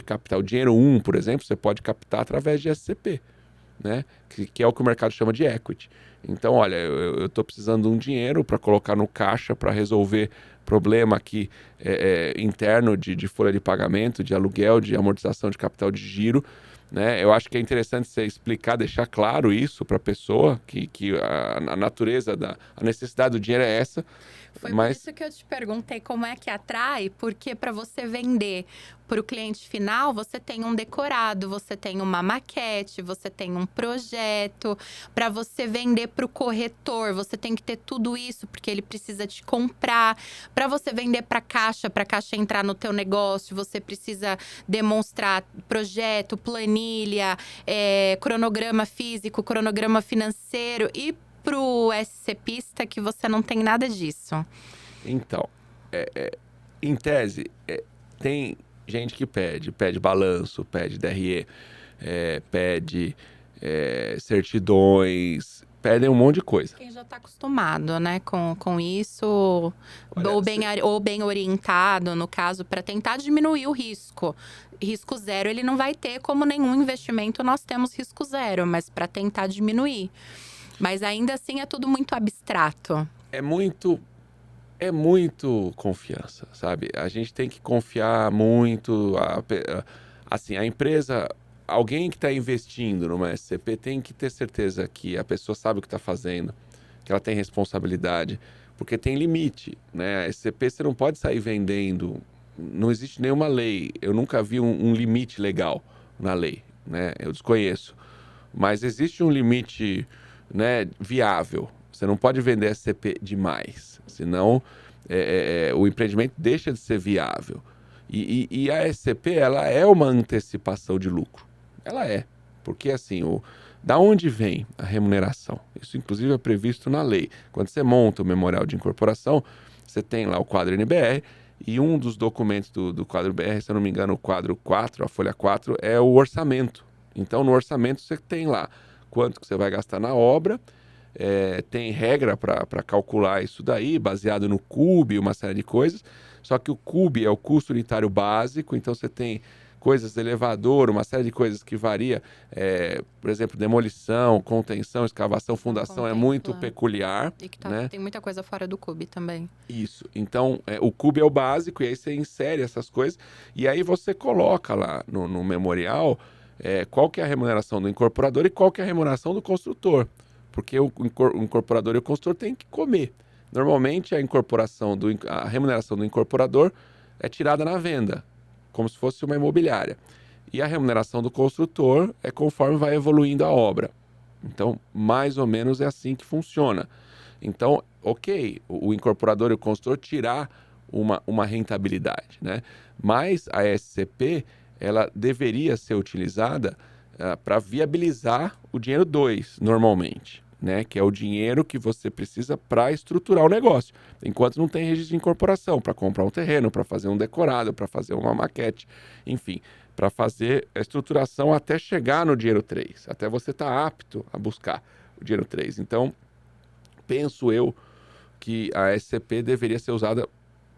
captar o dinheiro por exemplo, você pode captar através de SCP, né? Que é o que o mercado chama de equity. Então, olha, eu estou precisando de um dinheiro para colocar no caixa para resolver problema aqui interno de folha de pagamento, de aluguel, de amortização de capital de giro. Né? Eu acho que é interessante você explicar, deixar claro isso para a pessoa, que a natureza, a necessidade do dinheiro é essa. Foi por isso que eu te perguntei como é que atrai, porque para você vender para o cliente final, você tem um decorado, você tem uma maquete, você tem um projeto. Para você vender para o corretor, você tem que ter tudo isso, porque ele precisa te comprar. Para você vender para a caixa entrar no teu negócio, você precisa demonstrar projeto, planilha, cronograma físico, cronograma financeiro. E pro SCPista que você não tem nada disso. Então, em tese, tem gente que pede balanço, pede DRE, pede certidões, pedem um monte de coisa. Quem já está acostumado, né, com isso, Olha, ou bem orientado, no caso, para tentar diminuir o risco. Risco zero ele não vai ter, como nenhum investimento nós temos risco zero, mas para tentar diminuir. Mas ainda assim é tudo muito abstrato. É muito confiança, sabe? A gente tem que confiar muito. Assim, a empresa, alguém que está investindo numa SCP tem que ter certeza que a pessoa sabe o que está fazendo, que ela tem responsabilidade, porque tem limite, né? A SCP você não pode sair vendendo, não existe nenhuma lei. Eu nunca vi um limite legal na lei, né? Eu desconheço. Mas existe um limite, né, viável. Você não pode vender SCP demais, senão o empreendimento deixa de ser viável. E a SCP, ela é uma antecipação de lucro. Ela é. Porque, assim, da onde vem a remuneração? Isso, inclusive, é previsto na lei. Quando você monta o memorial de incorporação, você tem lá o quadro NBR, e um dos documentos do quadro BR, se eu não me engano, o quadro 4, a folha 4, é o orçamento. Então, no orçamento, você tem lá quanto que você vai gastar na obra, tem regra para calcular isso daí, baseado no CUB, uma série de coisas. Só que o CUB é o custo unitário básico, então você tem coisas de elevador, uma série de coisas que varia. Por exemplo, demolição, contenção, escavação, fundação, é muito peculiar. E que né? Tem muita coisa fora do CUB também. Isso. Então, o CUB é o básico, e aí você insere essas coisas, e aí você coloca lá no memorial qual que é a remuneração do incorporador e qual que é a remuneração do construtor. Porque o incorporador e o construtor têm que comer. Normalmente, a remuneração do incorporador é tirada na venda, como se fosse uma imobiliária. E a remuneração do construtor é conforme vai evoluindo a obra. Então, mais ou menos é assim que funciona. Então, ok, o incorporador e o construtor tirar uma rentabilidade, né? Mas a SCP, ela deveria ser utilizada para viabilizar o dinheiro 2, normalmente, né? Que é o dinheiro que você precisa para estruturar o negócio. Enquanto não tem registro de incorporação, para comprar um terreno, para fazer um decorado, para fazer uma maquete, enfim, para fazer a estruturação até chegar no dinheiro 3, até você estar apto a buscar o dinheiro 3. Então, penso eu que a SCP deveria ser usada,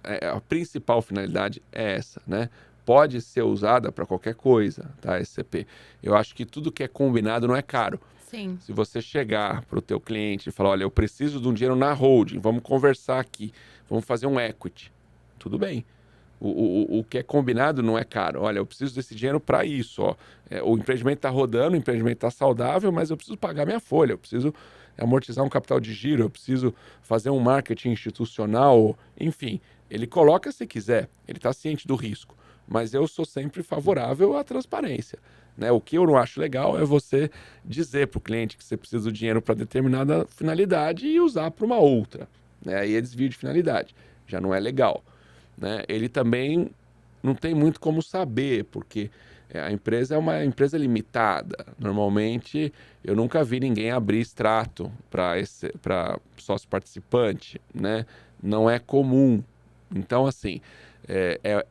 a principal finalidade é essa, né? Pode ser usada para qualquer coisa, tá, SCP. Eu acho que tudo que é combinado não é caro. Sim. Se você chegar para o teu cliente e falar, olha, eu preciso de um dinheiro na holding, vamos conversar aqui, vamos fazer um equity, tudo bem. O que é combinado não é caro. Olha, eu preciso desse dinheiro para isso. Ó. O empreendimento está rodando, o empreendimento está saudável, mas eu preciso pagar minha folha, eu preciso amortizar um capital de giro, eu preciso fazer um marketing institucional, enfim. Ele coloca se quiser, ele está ciente do risco, mas eu sou sempre favorável à transparência. Né? O que eu não acho legal é você dizer para o cliente que você precisa do dinheiro para determinada finalidade e usar para uma outra. Né? Aí é desvio de finalidade, já não é legal. Né? Ele também não tem muito como saber, porque a empresa é uma empresa limitada. Normalmente, eu nunca vi ninguém abrir extrato para sócio participante, né? Não é comum. Então, assim,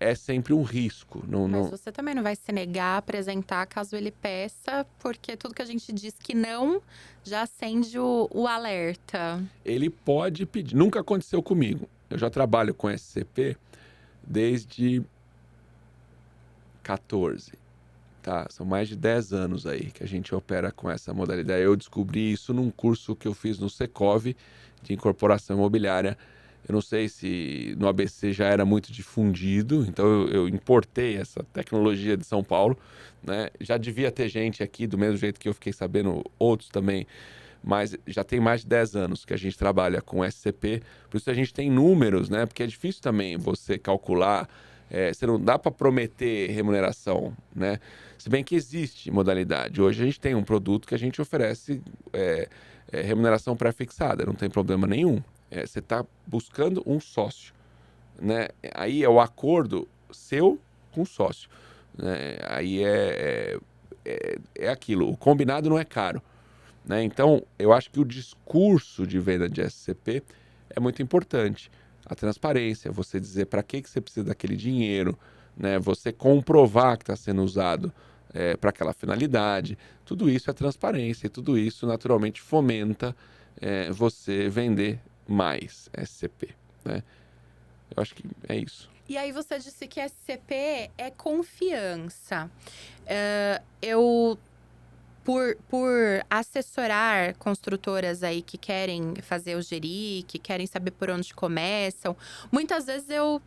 é sempre um risco. Mas você também não vai se negar a apresentar caso ele peça, porque tudo que a gente diz que não já acende o alerta. Ele pode pedir. Nunca aconteceu comigo. Eu já trabalho com SCP desde 14. Tá? São mais de 10 anos aí que a gente opera com essa modalidade. Eu descobri isso num curso que eu fiz no Secov de incorporação imobiliária. Eu não sei se no ABC já era muito difundido, então eu importei essa tecnologia de São Paulo. Né? Já devia ter gente aqui, do mesmo jeito que eu fiquei sabendo, outros também, mas já tem mais de 10 anos que a gente trabalha com SCP, por isso a gente tem números, né? Porque é difícil também você calcular, você não dá para prometer remuneração, né? Se bem que existe modalidade. Hoje a gente tem um produto que a gente oferece remuneração pré-fixada, não tem problema nenhum. Você está buscando um sócio, né? Aí é o acordo seu com o sócio. Né? Aí é aquilo, o combinado não é caro. Né? Então, eu acho que o discurso de venda de SCP é muito importante. A transparência, você dizer para que você precisa daquele dinheiro, né? Você comprovar que está sendo usado para aquela finalidade. Tudo isso é transparência e tudo isso, naturalmente, fomenta você vender mais SCP. Né? Eu acho que é isso. E aí você disse que SCP é confiança. Eu... Por assessorar construtoras aí que querem fazer o GERI, que querem saber por onde começam, muitas vezes eu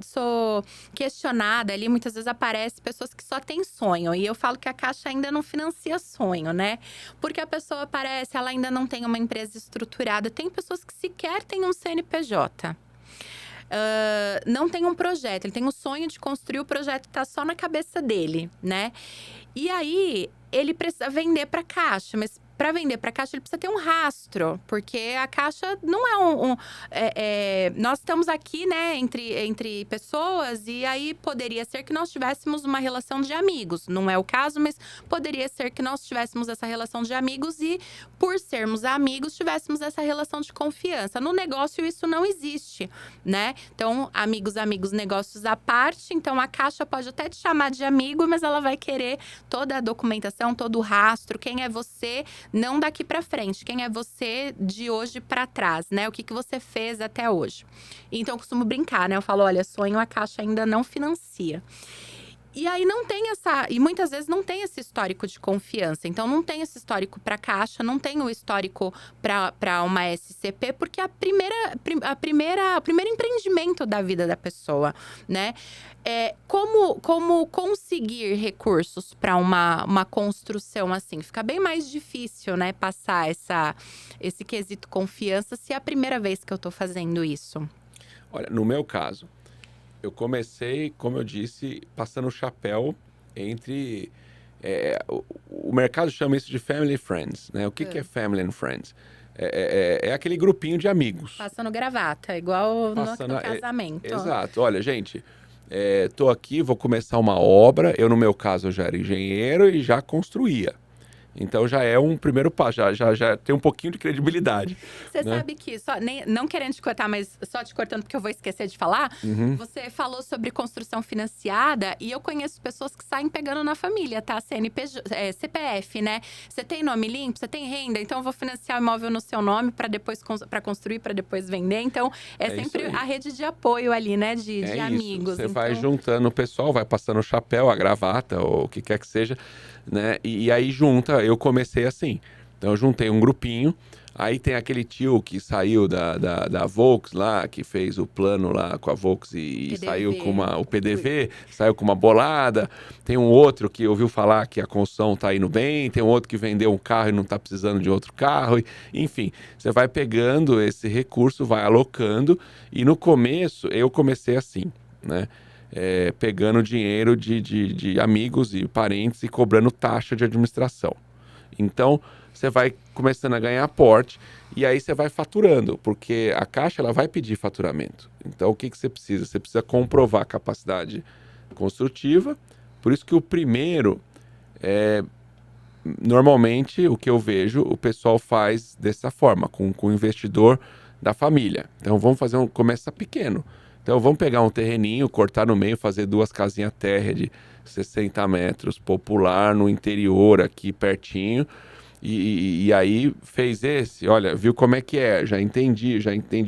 sou questionada ali, muitas vezes aparece pessoas que só têm sonho. E eu falo que a Caixa ainda não financia sonho, né? Porque a pessoa aparece, ela ainda não tem uma empresa estruturada. Tem pessoas que sequer têm um CNPJ. não tem um projeto, ele tem o sonho de construir, o projeto tá só na cabeça dele, né? E aí, ele precisa vender para Caixa, mas para vender para Caixa, ele precisa ter um rastro, porque a Caixa não é nós estamos aqui, né, entre pessoas, e aí poderia ser que nós tivéssemos uma relação de amigos. Não é o caso, mas poderia ser que nós tivéssemos essa relação de amigos e, por sermos amigos, tivéssemos essa relação de confiança. No negócio, isso não existe, né? Então, amigos, negócios à parte. Então, a Caixa pode até te chamar de amigo, mas ela vai querer toda a documentação, todo o rastro, quem é você, não daqui para frente, quem é você de hoje para trás, né? O que você fez até hoje. Então, eu costumo brincar, né? Eu falo, olha, sonho a Caixa ainda não financia. E aí não tem e muitas vezes não tem esse histórico de confiança. Então não tem esse histórico para Caixa, não tem o histórico para uma SCP, porque é o primeiro empreendimento da vida da pessoa, né? Como conseguir recursos para uma construção assim? Fica bem mais difícil, né? Passar esse quesito confiança se é a primeira vez que eu tô fazendo isso. Olha, no meu caso, eu comecei, como eu disse, passando o chapéu entre… o mercado chama isso de family friends, né? O que é family and friends? É aquele grupinho de amigos. Passando gravata, igual no casamento. Exato. Olha, gente, tô aqui, vou começar uma obra. Eu, no meu caso, eu já era engenheiro e já construía. Então já é um primeiro passo, já tem um pouquinho de credibilidade. Você sabe que, não querendo te cortar, mas só te cortando porque eu vou esquecer de falar, você falou sobre construção financiada e eu conheço pessoas que saem pegando na família, tá? CPF, né? Você tem nome limpo, você tem renda, então eu vou financiar o imóvel no seu nome para construir, para depois vender. Então é sempre a rede de apoio ali, né? De amigos. Você vai juntando o pessoal, vai passando o chapéu, a gravata, ou o que quer que seja, né? E aí eu comecei assim. Então eu juntei um grupinho. Aí tem aquele tio que saiu da Volks lá, que fez o plano lá com a Volks e saiu com o PDV, saiu com uma bolada. Tem um outro que ouviu falar que a construção tá indo bem. Tem um outro que vendeu um carro e não tá precisando de outro carro. Enfim, você vai pegando esse recurso, vai alocando. E no começo, eu comecei assim, né? Pegando dinheiro de amigos e parentes e cobrando taxa de administração. Então, você vai começando a ganhar aporte e aí você vai faturando, porque a Caixa ela vai pedir faturamento. Então, o que você precisa? Você precisa comprovar a capacidade construtiva. Por isso que o primeiro, normalmente, o que eu vejo, o pessoal faz dessa forma, com o investidor da família. Então, começa pequeno. Então, vamos pegar um terreninho, cortar no meio, fazer 2 casinhas térrea de 60 metros, popular, no interior, aqui pertinho. E aí fez olha, viu como é que já entendi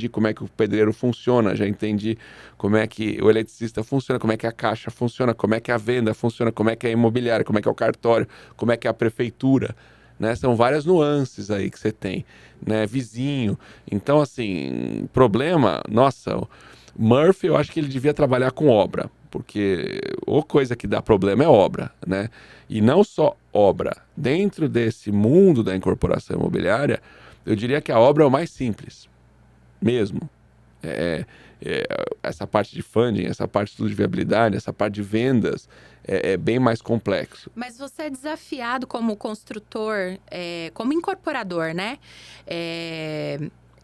como é que o pedreiro funciona, já entendi como é que o eletricista funciona, como é que a Caixa funciona, como é que a venda funciona, como é que é a imobiliária, como é que é o cartório, como é que é a prefeitura, né? São várias nuances aí que você tem, né? Vizinho. Então, assim, problema, nossa… Murphy, eu acho que ele devia trabalhar com obra, porque a coisa que dá problema é obra, né? E não só obra. Dentro desse mundo da incorporação imobiliária, eu diria que a obra é o mais simples, mesmo. Essa parte de funding, essa parte de viabilidade, essa parte de vendas, é bem mais complexo. Mas você é desafiado como construtor, como incorporador, né?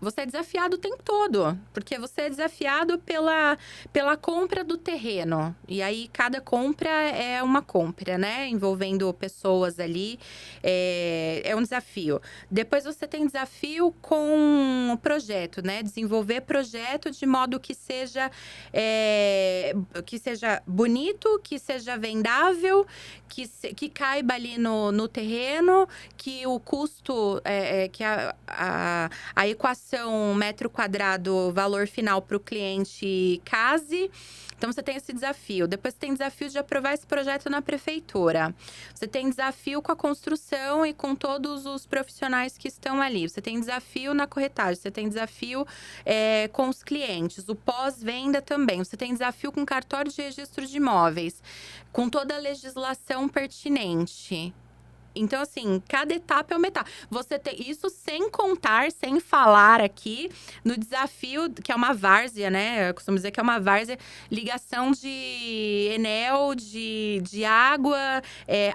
Você é desafiado o tempo todo, porque você é desafiado pela compra do terreno. E aí, cada compra é uma compra, né? Envolvendo pessoas ali, é um desafio. Depois, você tem desafio com o projeto, né? Desenvolver projeto de modo que seja bonito, que seja vendável, que caiba ali no terreno, que o custo, que a equação metro quadrado, valor final para o cliente case. Então, você tem esse desafio. Depois, você tem desafio de aprovar esse projeto na prefeitura. Você tem desafio com a construção e com todos os profissionais que estão ali. Você tem desafio na corretagem. Você tem desafio com os clientes. O pós-venda também. Você tem desafio com o cartório de registro de imóveis. Com toda a legislação pertinente. Então, assim, cada etapa é uma etapa. Você tem isso sem contar, sem falar aqui no desafio, que é uma várzea, né? Eu costumo dizer que é uma várzea, ligação de Enel, de água,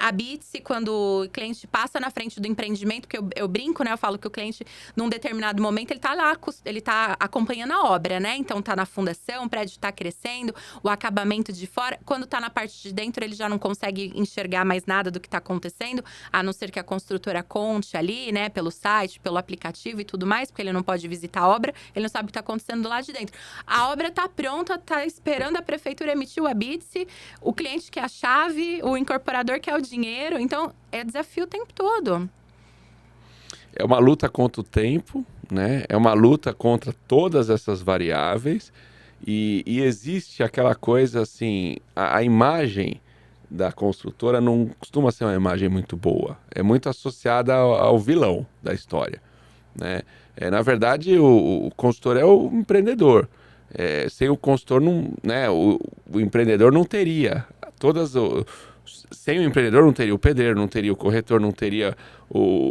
habite-se quando o cliente passa na frente do empreendimento, porque eu brinco, né? Eu falo que o cliente, num determinado momento, ele tá lá, ele tá acompanhando a obra, né? Então, tá na fundação, o prédio tá crescendo, o acabamento de fora. Quando tá na parte de dentro, ele já não consegue enxergar mais nada do que tá acontecendo, a não ser que a construtora conte ali, né, pelo site, pelo aplicativo e tudo mais, porque ele não pode visitar a obra, ele não sabe o que está acontecendo do lado de dentro. A obra está pronta, está esperando a prefeitura emitir o habite-se, o cliente quer a chave, o incorporador quer o dinheiro, então é desafio o tempo todo. É uma luta contra o tempo, né? É uma luta contra todas essas variáveis e existe aquela coisa assim, a imagem da construtora não costuma ser uma imagem muito boa. É muito associada ao vilão da história, né? Na verdade, o consultor é o empreendedor. Sem o consultor, não, né, o empreendedor não teria sem o empreendedor não teria o pedreiro, não teria o corretor, não teria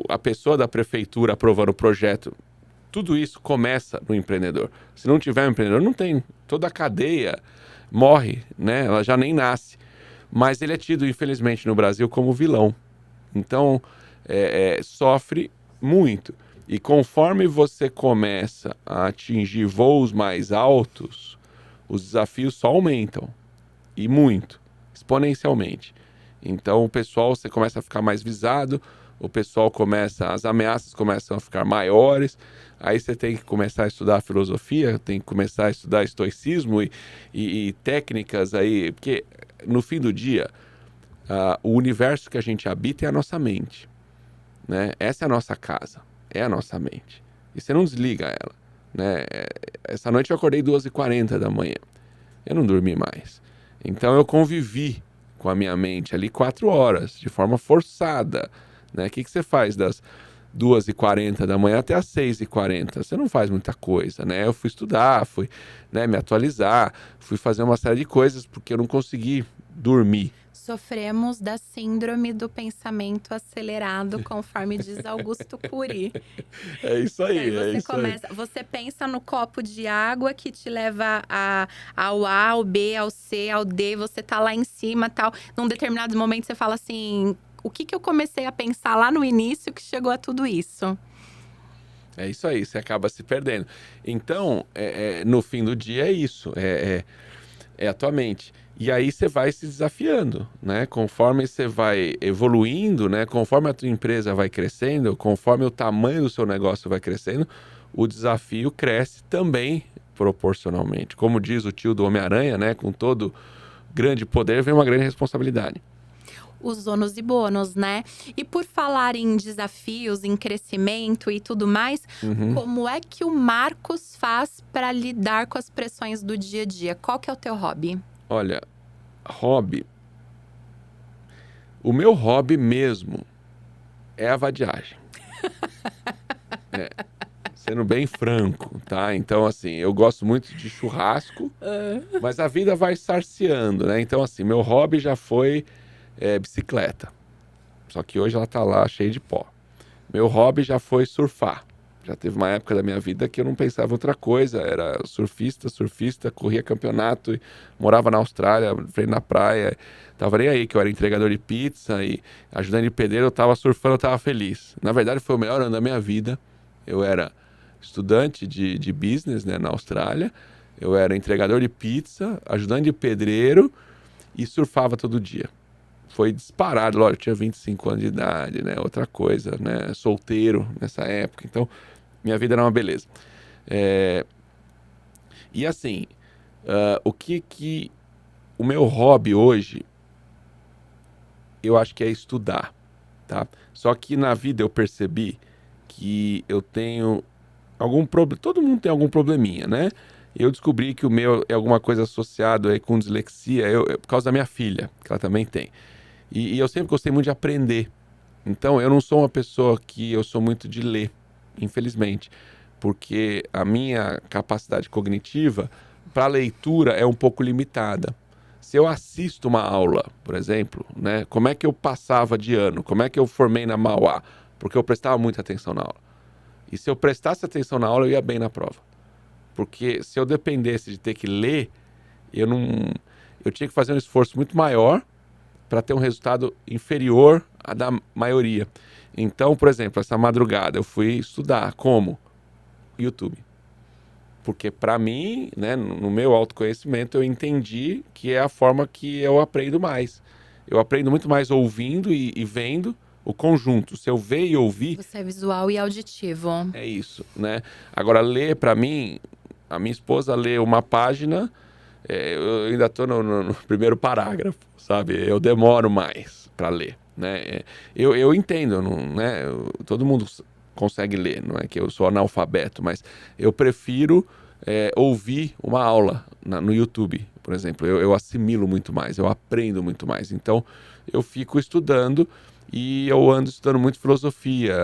a pessoa da prefeitura aprovando o projeto. Tudo isso começa no empreendedor. Se não tiver um empreendedor, não tem. Toda a cadeia morre, né? Ela já nem nasce. Mas ele é tido, infelizmente, no Brasil como vilão. Então, sofre muito. E conforme você começa a atingir voos mais altos, os desafios só aumentam. E muito, exponencialmente. Então, o pessoal, você começa a ficar mais visado, o pessoal as ameaças começam a ficar maiores, aí você tem que começar a estudar filosofia, tem que começar a estudar estoicismo e técnicas aí, porque no fim do dia, o universo que a gente habita é a nossa mente, né? Essa é a nossa casa, é a nossa mente. E você não desliga ela, né? Essa noite eu acordei 2h40 da manhã, eu não dormi mais. Então eu convivi com a minha mente ali 4 horas, de forma forçada, né? O que você faz das 2h40 da manhã até as 6h40? Você não faz muita coisa, né? Eu fui estudar, fui, né, me atualizar, fui fazer uma série de coisas porque eu não consegui dormir. Sofremos da síndrome do pensamento acelerado, conforme diz Augusto Cury. É isso aí, Você pensa no copo de água que te leva ao A, ao B, ao C, ao D, você tá lá em cima, tal. Num determinado momento você fala assim, o que eu comecei a pensar lá no início que chegou a tudo isso? É isso aí, você acaba se perdendo. Então, no fim do dia é isso, é a tua mente. E aí você vai se desafiando, né? Conforme você vai evoluindo, né? Conforme a tua empresa vai crescendo, conforme o tamanho do seu negócio vai crescendo, o desafio cresce também proporcionalmente. Como diz o tio do Homem-Aranha, né? Com todo grande poder vem uma grande responsabilidade. Os ônus e bônus, né? E por falar em desafios, em crescimento e tudo mais, como é que o Marcos faz para lidar com as pressões do dia a dia? Qual que é o teu hobby? Olha, hobby. O meu hobby mesmo é a vadiagem. Sendo bem franco, tá? Então, assim, eu gosto muito de churrasco, mas a vida vai sarceando, né? Então, assim, meu hobby já foi bicicleta. Só que hoje ela tá lá cheia de pó. Meu hobby já foi surfar. Já teve uma época da minha vida que eu não pensava em outra coisa. Era surfista, corria campeonato, morava na Austrália, veio na praia. Tava nem aí que eu era entregador de pizza e ajudante de pedreiro, eu tava surfando, eu tava feliz. Na verdade, foi o melhor ano da minha vida. Eu era estudante de business, né, na Austrália. Eu era entregador de pizza, ajudante de pedreiro e surfava todo dia. Foi disparado, lógico, eu tinha 25 anos de idade, né? Outra coisa, né? Solteiro nessa época, então minha vida era uma beleza. E assim, o meu hobby hoje, eu acho que é estudar, tá? Só que na vida eu percebi que eu tenho algum problema, todo mundo tem algum probleminha, né? Eu descobri que o meu é alguma coisa associada aí com dislexia, por causa da minha filha, que ela também tem. E eu sempre gostei muito de aprender. Então, eu não sou uma pessoa que eu sou muito de ler, infelizmente. Porque a minha capacidade cognitiva para leitura é um pouco limitada. se eu assisto uma aula, por exemplo, né, como é que eu passava de ano? Como é que eu formei na Mauá? Porque eu prestava muita atenção na aula. E se eu prestasse atenção na aula, eu ia bem na prova. Porque se eu dependesse de ter que ler, eu tinha que fazer um esforço muito maior para ter um resultado inferior à da maioria. Então, por exemplo, essa madrugada eu fui estudar como? YouTube. Porque para mim, né, no meu autoconhecimento, eu entendi que é a forma que eu aprendo mais. Eu aprendo muito mais ouvindo e vendo o conjunto. Se eu ver e ouvir, Você é visual e auditivo. é isso, né? Agora, ler para mim, a minha esposa lê uma página, eu ainda estou no primeiro parágrafo, sabe? Eu demoro mais para ler, né? Eu entendo, não, né? Todo mundo consegue ler, não é que eu sou analfabeto, mas eu prefiro ouvir uma aula no YouTube, por exemplo. Eu assimilo muito mais, eu aprendo muito mais. Então, eu fico estudando e eu ando estudando muito filosofia,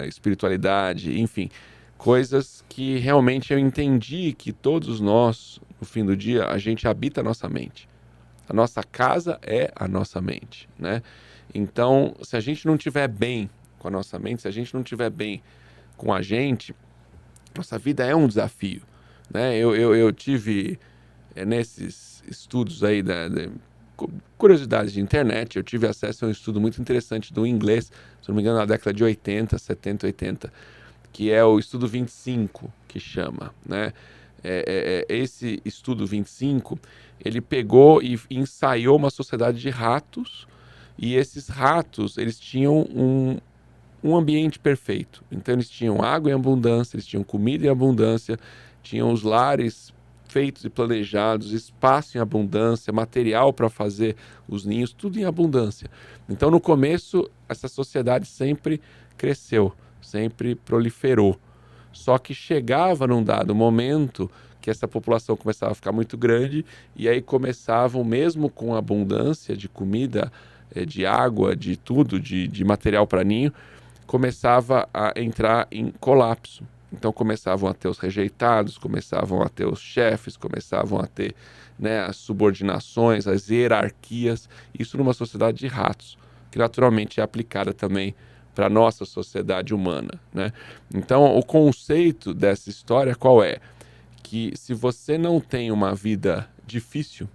espiritualidade, enfim, coisas que realmente eu entendi que todos nós, no fim do dia, a gente habita a nossa mente. A nossa casa é a nossa mente, né? Então, se a gente não estiver bem com a nossa mente, se a gente não estiver bem com a gente, nossa vida é um desafio, né? Eu tive nesses estudos aí curiosidades de internet, eu tive acesso a um estudo muito interessante do inglês, se não me engano, na década de 80, 70, 80, que é o estudo 25, que chama, né? Esse estudo 25, ele pegou e ensaiou uma sociedade de ratos, e esses ratos, eles tinham um ambiente perfeito. Então eles tinham água em abundância, eles tinham comida em abundância, tinham os lares feitos e planejados, espaço em abundância, material para fazer os ninhos, tudo em abundância. Então no começo essa sociedade sempre cresceu, sempre proliferou. Só que chegava num dado momento que essa população começava a ficar muito grande e aí começavam, mesmo com abundância de comida, de água, de tudo, de material para ninho, começava a entrar em colapso. Então começavam a ter os rejeitados, começavam a ter os chefes, começavam a ter, né, as subordinações, as hierarquias, isso numa sociedade de ratos, que naturalmente é aplicada também para a nossa sociedade humana, né? Então o conceito dessa história qual é? Que se você não tem uma vida difícil,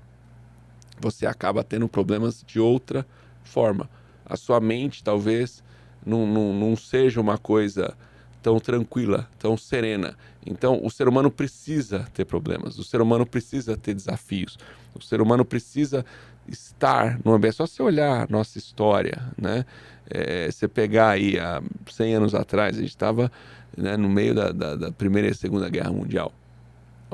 você acaba tendo problemas de outra forma. A sua mente talvez não seja uma coisa tão tranquila, tão serena. Então, o ser humano precisa ter problemas, o ser humano precisa ter desafios, o ser humano precisa estar no ambiente. Só se olhar a nossa história, né? Você pegar aí há 100 anos atrás, a gente estava, né, no meio da Primeira e Segunda Guerra Mundial.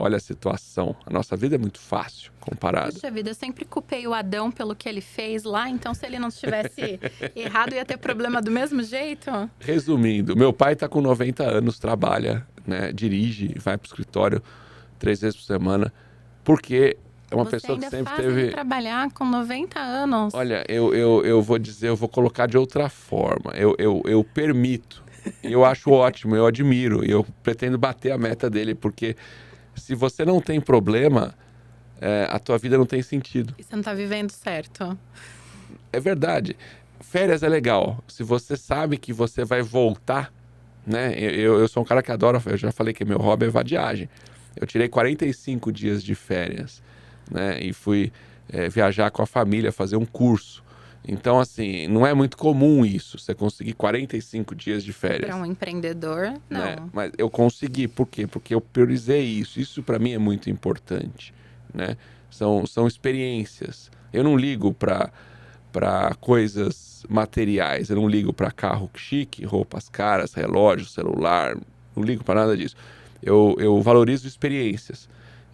Olha a situação. A nossa vida é muito fácil comparado. Puxa vida, eu sempre culpei o Adão pelo que ele fez lá, então se ele não tivesse errado, ia ter problema do mesmo jeito? Resumindo, meu pai está com 90 anos, trabalha, né, dirige, vai para o escritório 3 vezes por semana, porque é uma pessoa que sempre teve... Você ainda trabalhar com 90 anos? Olha, eu vou dizer, eu vou colocar de outra forma. Eu permito, eu acho ótimo, eu admiro, e eu pretendo bater a meta dele, porque se você não tem problema, a tua vida não tem sentido. E você não tá vivendo certo. É verdade. Férias é legal. Se você sabe que você vai voltar, né? Eu sou um cara que adora, eu já falei que meu hobby é vadiagem. Eu tirei 45 dias de férias, né? E fui viajar com a família, fazer um curso. Então, assim, não é muito comum isso, você conseguir 45 dias de férias. Para um empreendedor, não. Né? Mas eu consegui, por quê? Porque eu priorizei isso. Isso para mim é muito importante, né? São experiências. Eu não ligo para coisas materiais, eu não ligo para carro chique, roupas caras, relógio, celular, não ligo para nada disso. Eu valorizo experiências.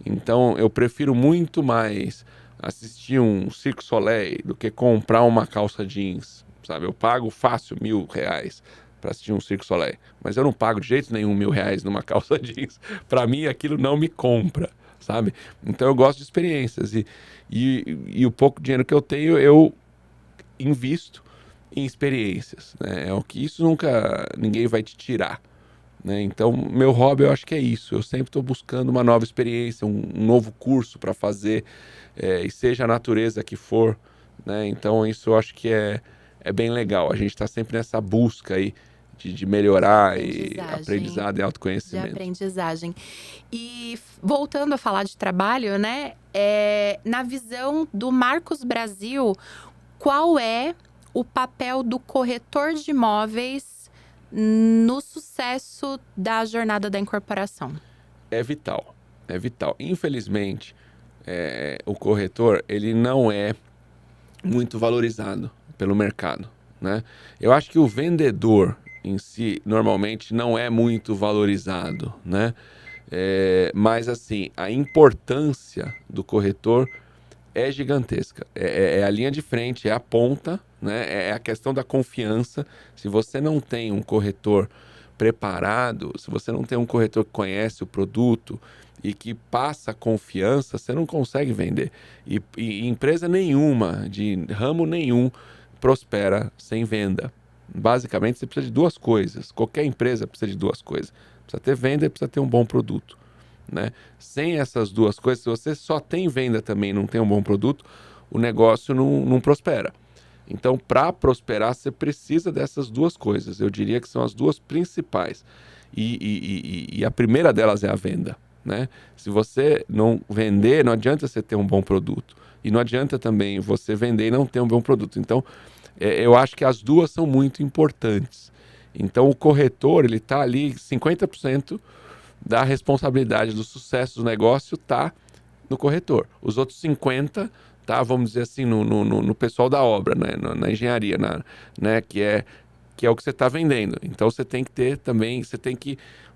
Então eu prefiro muito mais assistir um Cirque du Soleil do que comprar uma calça jeans, sabe? Eu pago fácil R$ 1.000 para assistir um Cirque du Soleil, mas eu não pago de jeito nenhum R$ 1.000 numa calça jeans. Para mim aquilo não me compra, sabe? Então eu gosto de experiências e o pouco dinheiro que eu tenho eu invisto em experiências, né? É o que isso nunca ninguém vai te tirar, né? Então, meu hobby eu acho que é isso. Eu sempre estou buscando uma nova experiência, um novo curso para fazer, e seja a natureza que for, né? Então, isso eu acho que é bem legal. A gente está sempre nessa busca aí de melhorar e aprendizado e De autoconhecimento. aprendizagem. E voltando a falar de trabalho, né? Na visão do Marcos Brasil, qual é o papel do corretor de imóveis no sucesso da jornada da incorporação? É vital, é vital. Infelizmente, o corretor, ele não é muito valorizado pelo mercado, né? Eu acho que o vendedor em si, normalmente, não é muito valorizado, né? Mas, assim, a importância do corretor é gigantesca. É a linha de frente, é a ponta, né? É a questão da confiança. Se você não tem um corretor preparado, se você não tem um corretor que conhece o produto e que passa confiança, você não consegue vender. E empresa nenhuma, de ramo nenhum, prospera sem venda. Basicamente, você precisa de duas coisas. Qualquer empresa precisa de duas coisas. Precisa ter venda e precisa ter um bom produto, né? Sem essas duas coisas, se você só tem venda também e não tem um bom produto, o negócio não prospera. Então, para prosperar, você precisa dessas duas coisas. Eu diria que são as duas principais. E a primeira delas é a venda, né? Se você não vender, não adianta você ter um bom produto. E não adianta também você vender e não ter um bom produto. Então, eu acho que as duas são muito importantes. Então, o corretor, ele está ali 50% da responsabilidade do sucesso do negócio está no corretor. Os outros 50%, tá, vamos dizer assim, no pessoal da obra, né, na engenharia, né, que é o que você está vendendo. Então você tem que ter também,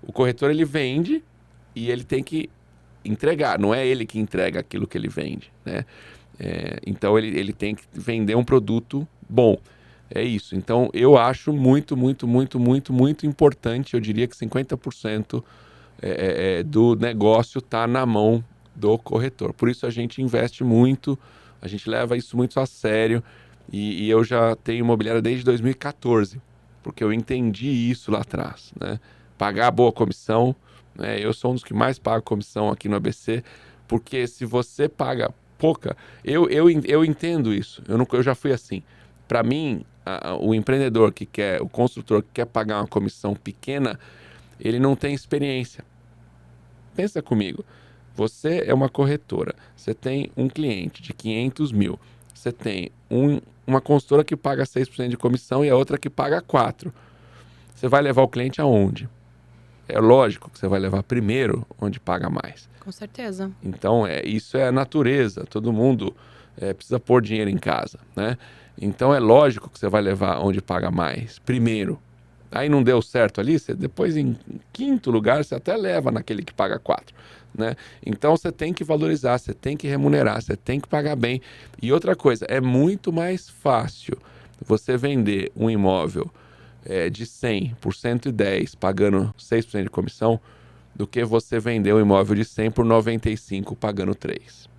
o corretor ele vende e ele tem que entregar, não é ele que entrega aquilo que ele vende, né? Então ele tem que vender um produto bom. É isso. Então eu acho muito, muito, muito, muito, muito importante, eu diria que 50% do negócio está na mão do corretor. Por isso a gente investe muito, a gente leva isso muito a sério e eu já tenho imobiliária desde 2014, porque eu entendi isso lá atrás, né? Pagar boa comissão, né? Eu sou um dos que mais paga comissão aqui no ABC, porque se você paga pouca, eu entendo isso, eu já fui assim. Para mim, o empreendedor que quer, o construtor que quer pagar uma comissão pequena, ele não tem experiência. Pensa comigo, você é uma corretora, você tem um cliente de 500 mil, você tem uma consultora que paga 6% de comissão e a outra que paga 4%. Você vai levar o cliente aonde? É lógico que você vai levar primeiro onde paga mais. Com certeza. Então, isso é a natureza, todo mundo precisa pôr dinheiro em casa, né? Então, é lógico que você vai levar onde paga mais, primeiro. Aí não deu certo ali, você depois em quinto lugar você até leva naquele que paga 4, né? Então você tem que valorizar, você tem que remunerar, você tem que pagar bem. E outra coisa, é muito mais fácil você vender um imóvel de 100 por 110 pagando 6% de comissão do que você vender um imóvel de 100 por 95 pagando 3%.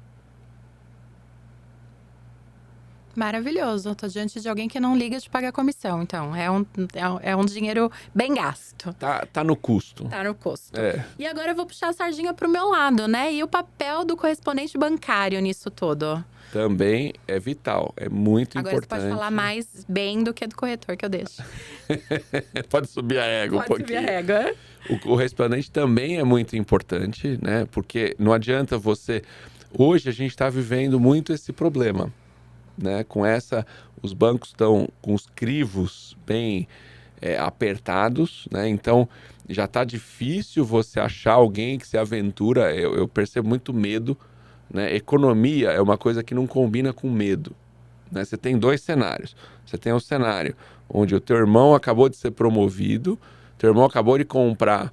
Maravilhoso. Estou diante de alguém que não liga de pagar comissão. Então, é um dinheiro bem gasto. Tá no custo. Tá no custo. E agora eu vou puxar a sardinha pro meu lado, né? E o papel do correspondente bancário nisso tudo? Também é vital, é muito agora importante. Agora você pode falar mais bem do que do corretor que eu deixo. Pode subir a égua um pouquinho. Pode subir a égua. O correspondente também é muito importante, né? Porque não adianta você... Hoje a gente está vivendo muito esse problema, né? Os bancos estão com os crivos bem apertados, né? Então já está difícil você achar alguém que se aventura. Eu percebo muito medo, né? Economia é uma coisa que não combina com medo, né? Você tem dois cenários. Você tem um cenário onde o teu irmão acabou de ser promovido, teu irmão acabou de comprar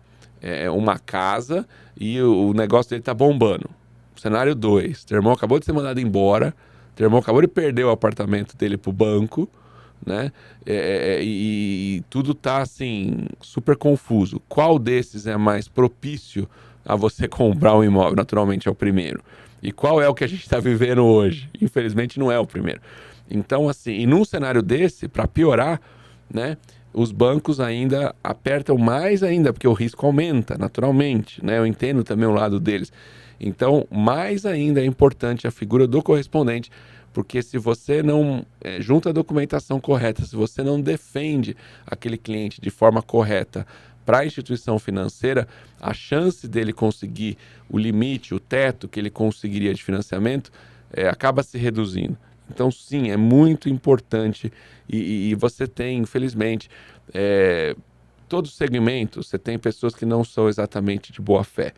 uma casa e o negócio dele está bombando. Cenário 2, teu irmão acabou de ser mandado embora, teu irmão acabou de perder o apartamento dele pro banco, né? E tudo tá assim, super confuso. Qual desses é mais propício a você comprar um imóvel? Naturalmente é o primeiro. E qual é o que a gente está vivendo hoje? Infelizmente não é o primeiro. Então, assim, e num cenário desse, para piorar, né? os bancos ainda apertam mais ainda, porque o risco aumenta naturalmente, né? Eu entendo também o lado deles. Então, mais ainda é importante a figura do correspondente, porque se você não junta a documentação correta, se você não defende aquele cliente de forma correta para a instituição financeira, a chance dele conseguir o limite, o teto que ele conseguiria de financiamento, acaba se reduzindo. Então, sim, é muito importante e você tem, infelizmente, todos os segmentos, você tem pessoas que não são exatamente de boa fé.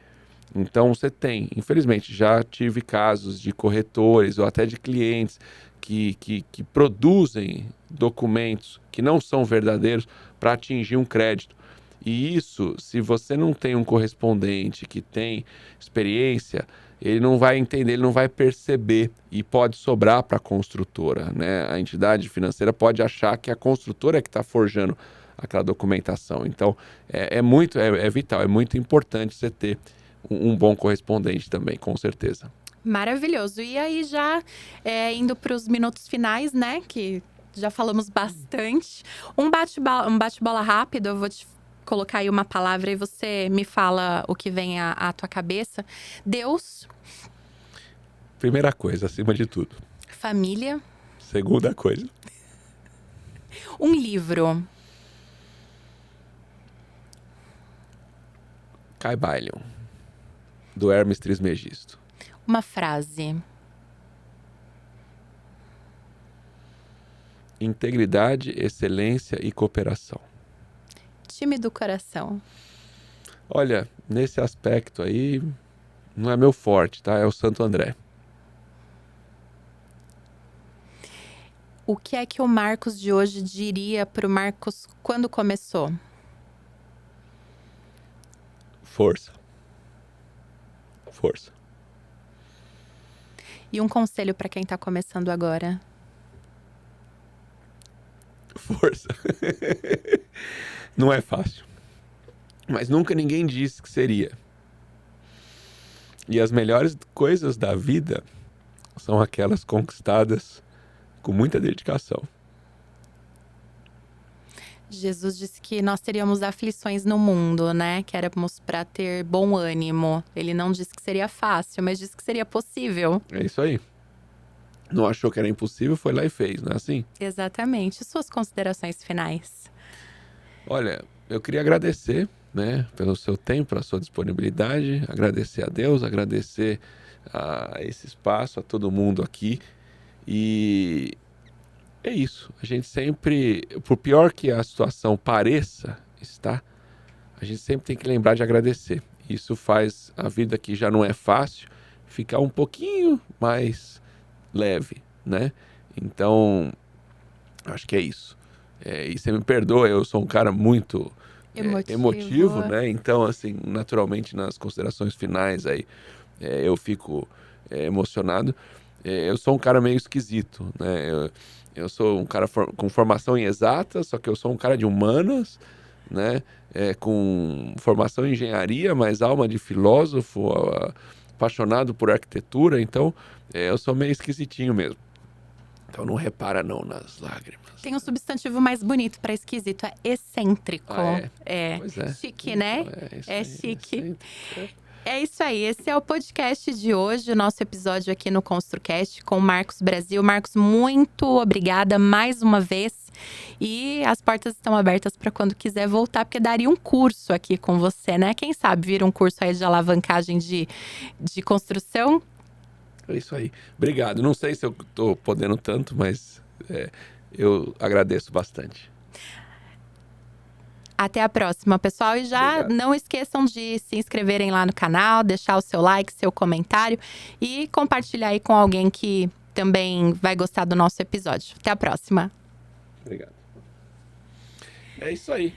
Então, você tem, infelizmente, já tive casos de corretores ou até de clientes que produzem documentos que não são verdadeiros para atingir um crédito. E isso, se você não tem um correspondente que tem experiência, ele não vai entender, ele não vai perceber e pode sobrar para a construtora, né? A entidade financeira pode achar que a construtora é que está forjando aquela documentação. Então, é vital, é muito importante você ter um bom correspondente também, com certeza. Maravilhoso. E aí, já indo para os minutos finais, né? Que já falamos bastante. Um bate-bola rápido, eu vou te colocar aí uma palavra e você me fala o que vem à tua cabeça. Deus. Primeira coisa, acima de tudo. Família. Segunda coisa. Um livro. Caibalion, do Hermes Trismegisto. Uma frase. Integridade, excelência e cooperação. Time do coração. Olha, nesse aspecto aí, não é meu forte, tá? É o Santo André. O que é que o Marcos de hoje diria pro Marcos quando começou? Força. Força. E um conselho para quem tá começando agora? Força. Não é fácil. Mas nunca ninguém disse que seria. E as melhores coisas da vida são aquelas conquistadas com muita dedicação. Jesus disse que nós teríamos aflições no mundo, né? Que éramos para ter bom ânimo. Ele não disse que seria fácil, mas disse que seria possível. É isso aí. Não achou que era impossível, foi lá e fez, não é assim? Exatamente. Suas considerações finais. Olha, eu queria agradecer, né, pelo seu tempo, pela sua disponibilidade, agradecer a Deus, agradecer a esse espaço, a todo mundo aqui. E é isso. A gente sempre, por pior que a situação pareça estar, a gente sempre tem que lembrar de agradecer. Isso faz a vida que já não é fácil ficar um pouquinho mais leve, né? Então, acho que é isso. E você me perdoa, eu sou um cara muito emotivo, né? Então, assim, naturalmente nas considerações finais aí, eu fico emocionado. Eu sou um cara meio esquisito, né? Eu sou um cara com formação em exatas, só que eu sou um cara de humanas, né? Com formação em engenharia, mas alma de filósofo, apaixonado por arquitetura. Então, eu sou meio esquisitinho mesmo. Então não repara não nas lágrimas. Tem um substantivo mais bonito para esquisito, é excêntrico. Pois é. Chique, né? É chique. É isso aí, esse é o podcast de hoje, o nosso episódio aqui no ConstruCast com o Marcos Brasil. Marcos, muito obrigada mais uma vez. E as portas estão abertas para quando quiser voltar, porque daria um curso aqui com você, né? Quem sabe vira um curso aí de alavancagem de construção. É isso aí. Obrigado. Não sei se eu tô podendo tanto, mas eu agradeço bastante. Até a próxima, pessoal. E já Obrigado. Não esqueçam de se inscreverem lá no canal, deixar o seu like, seu comentário e compartilhar aí com alguém que também vai gostar do nosso episódio. Até a próxima. Obrigado. É isso aí.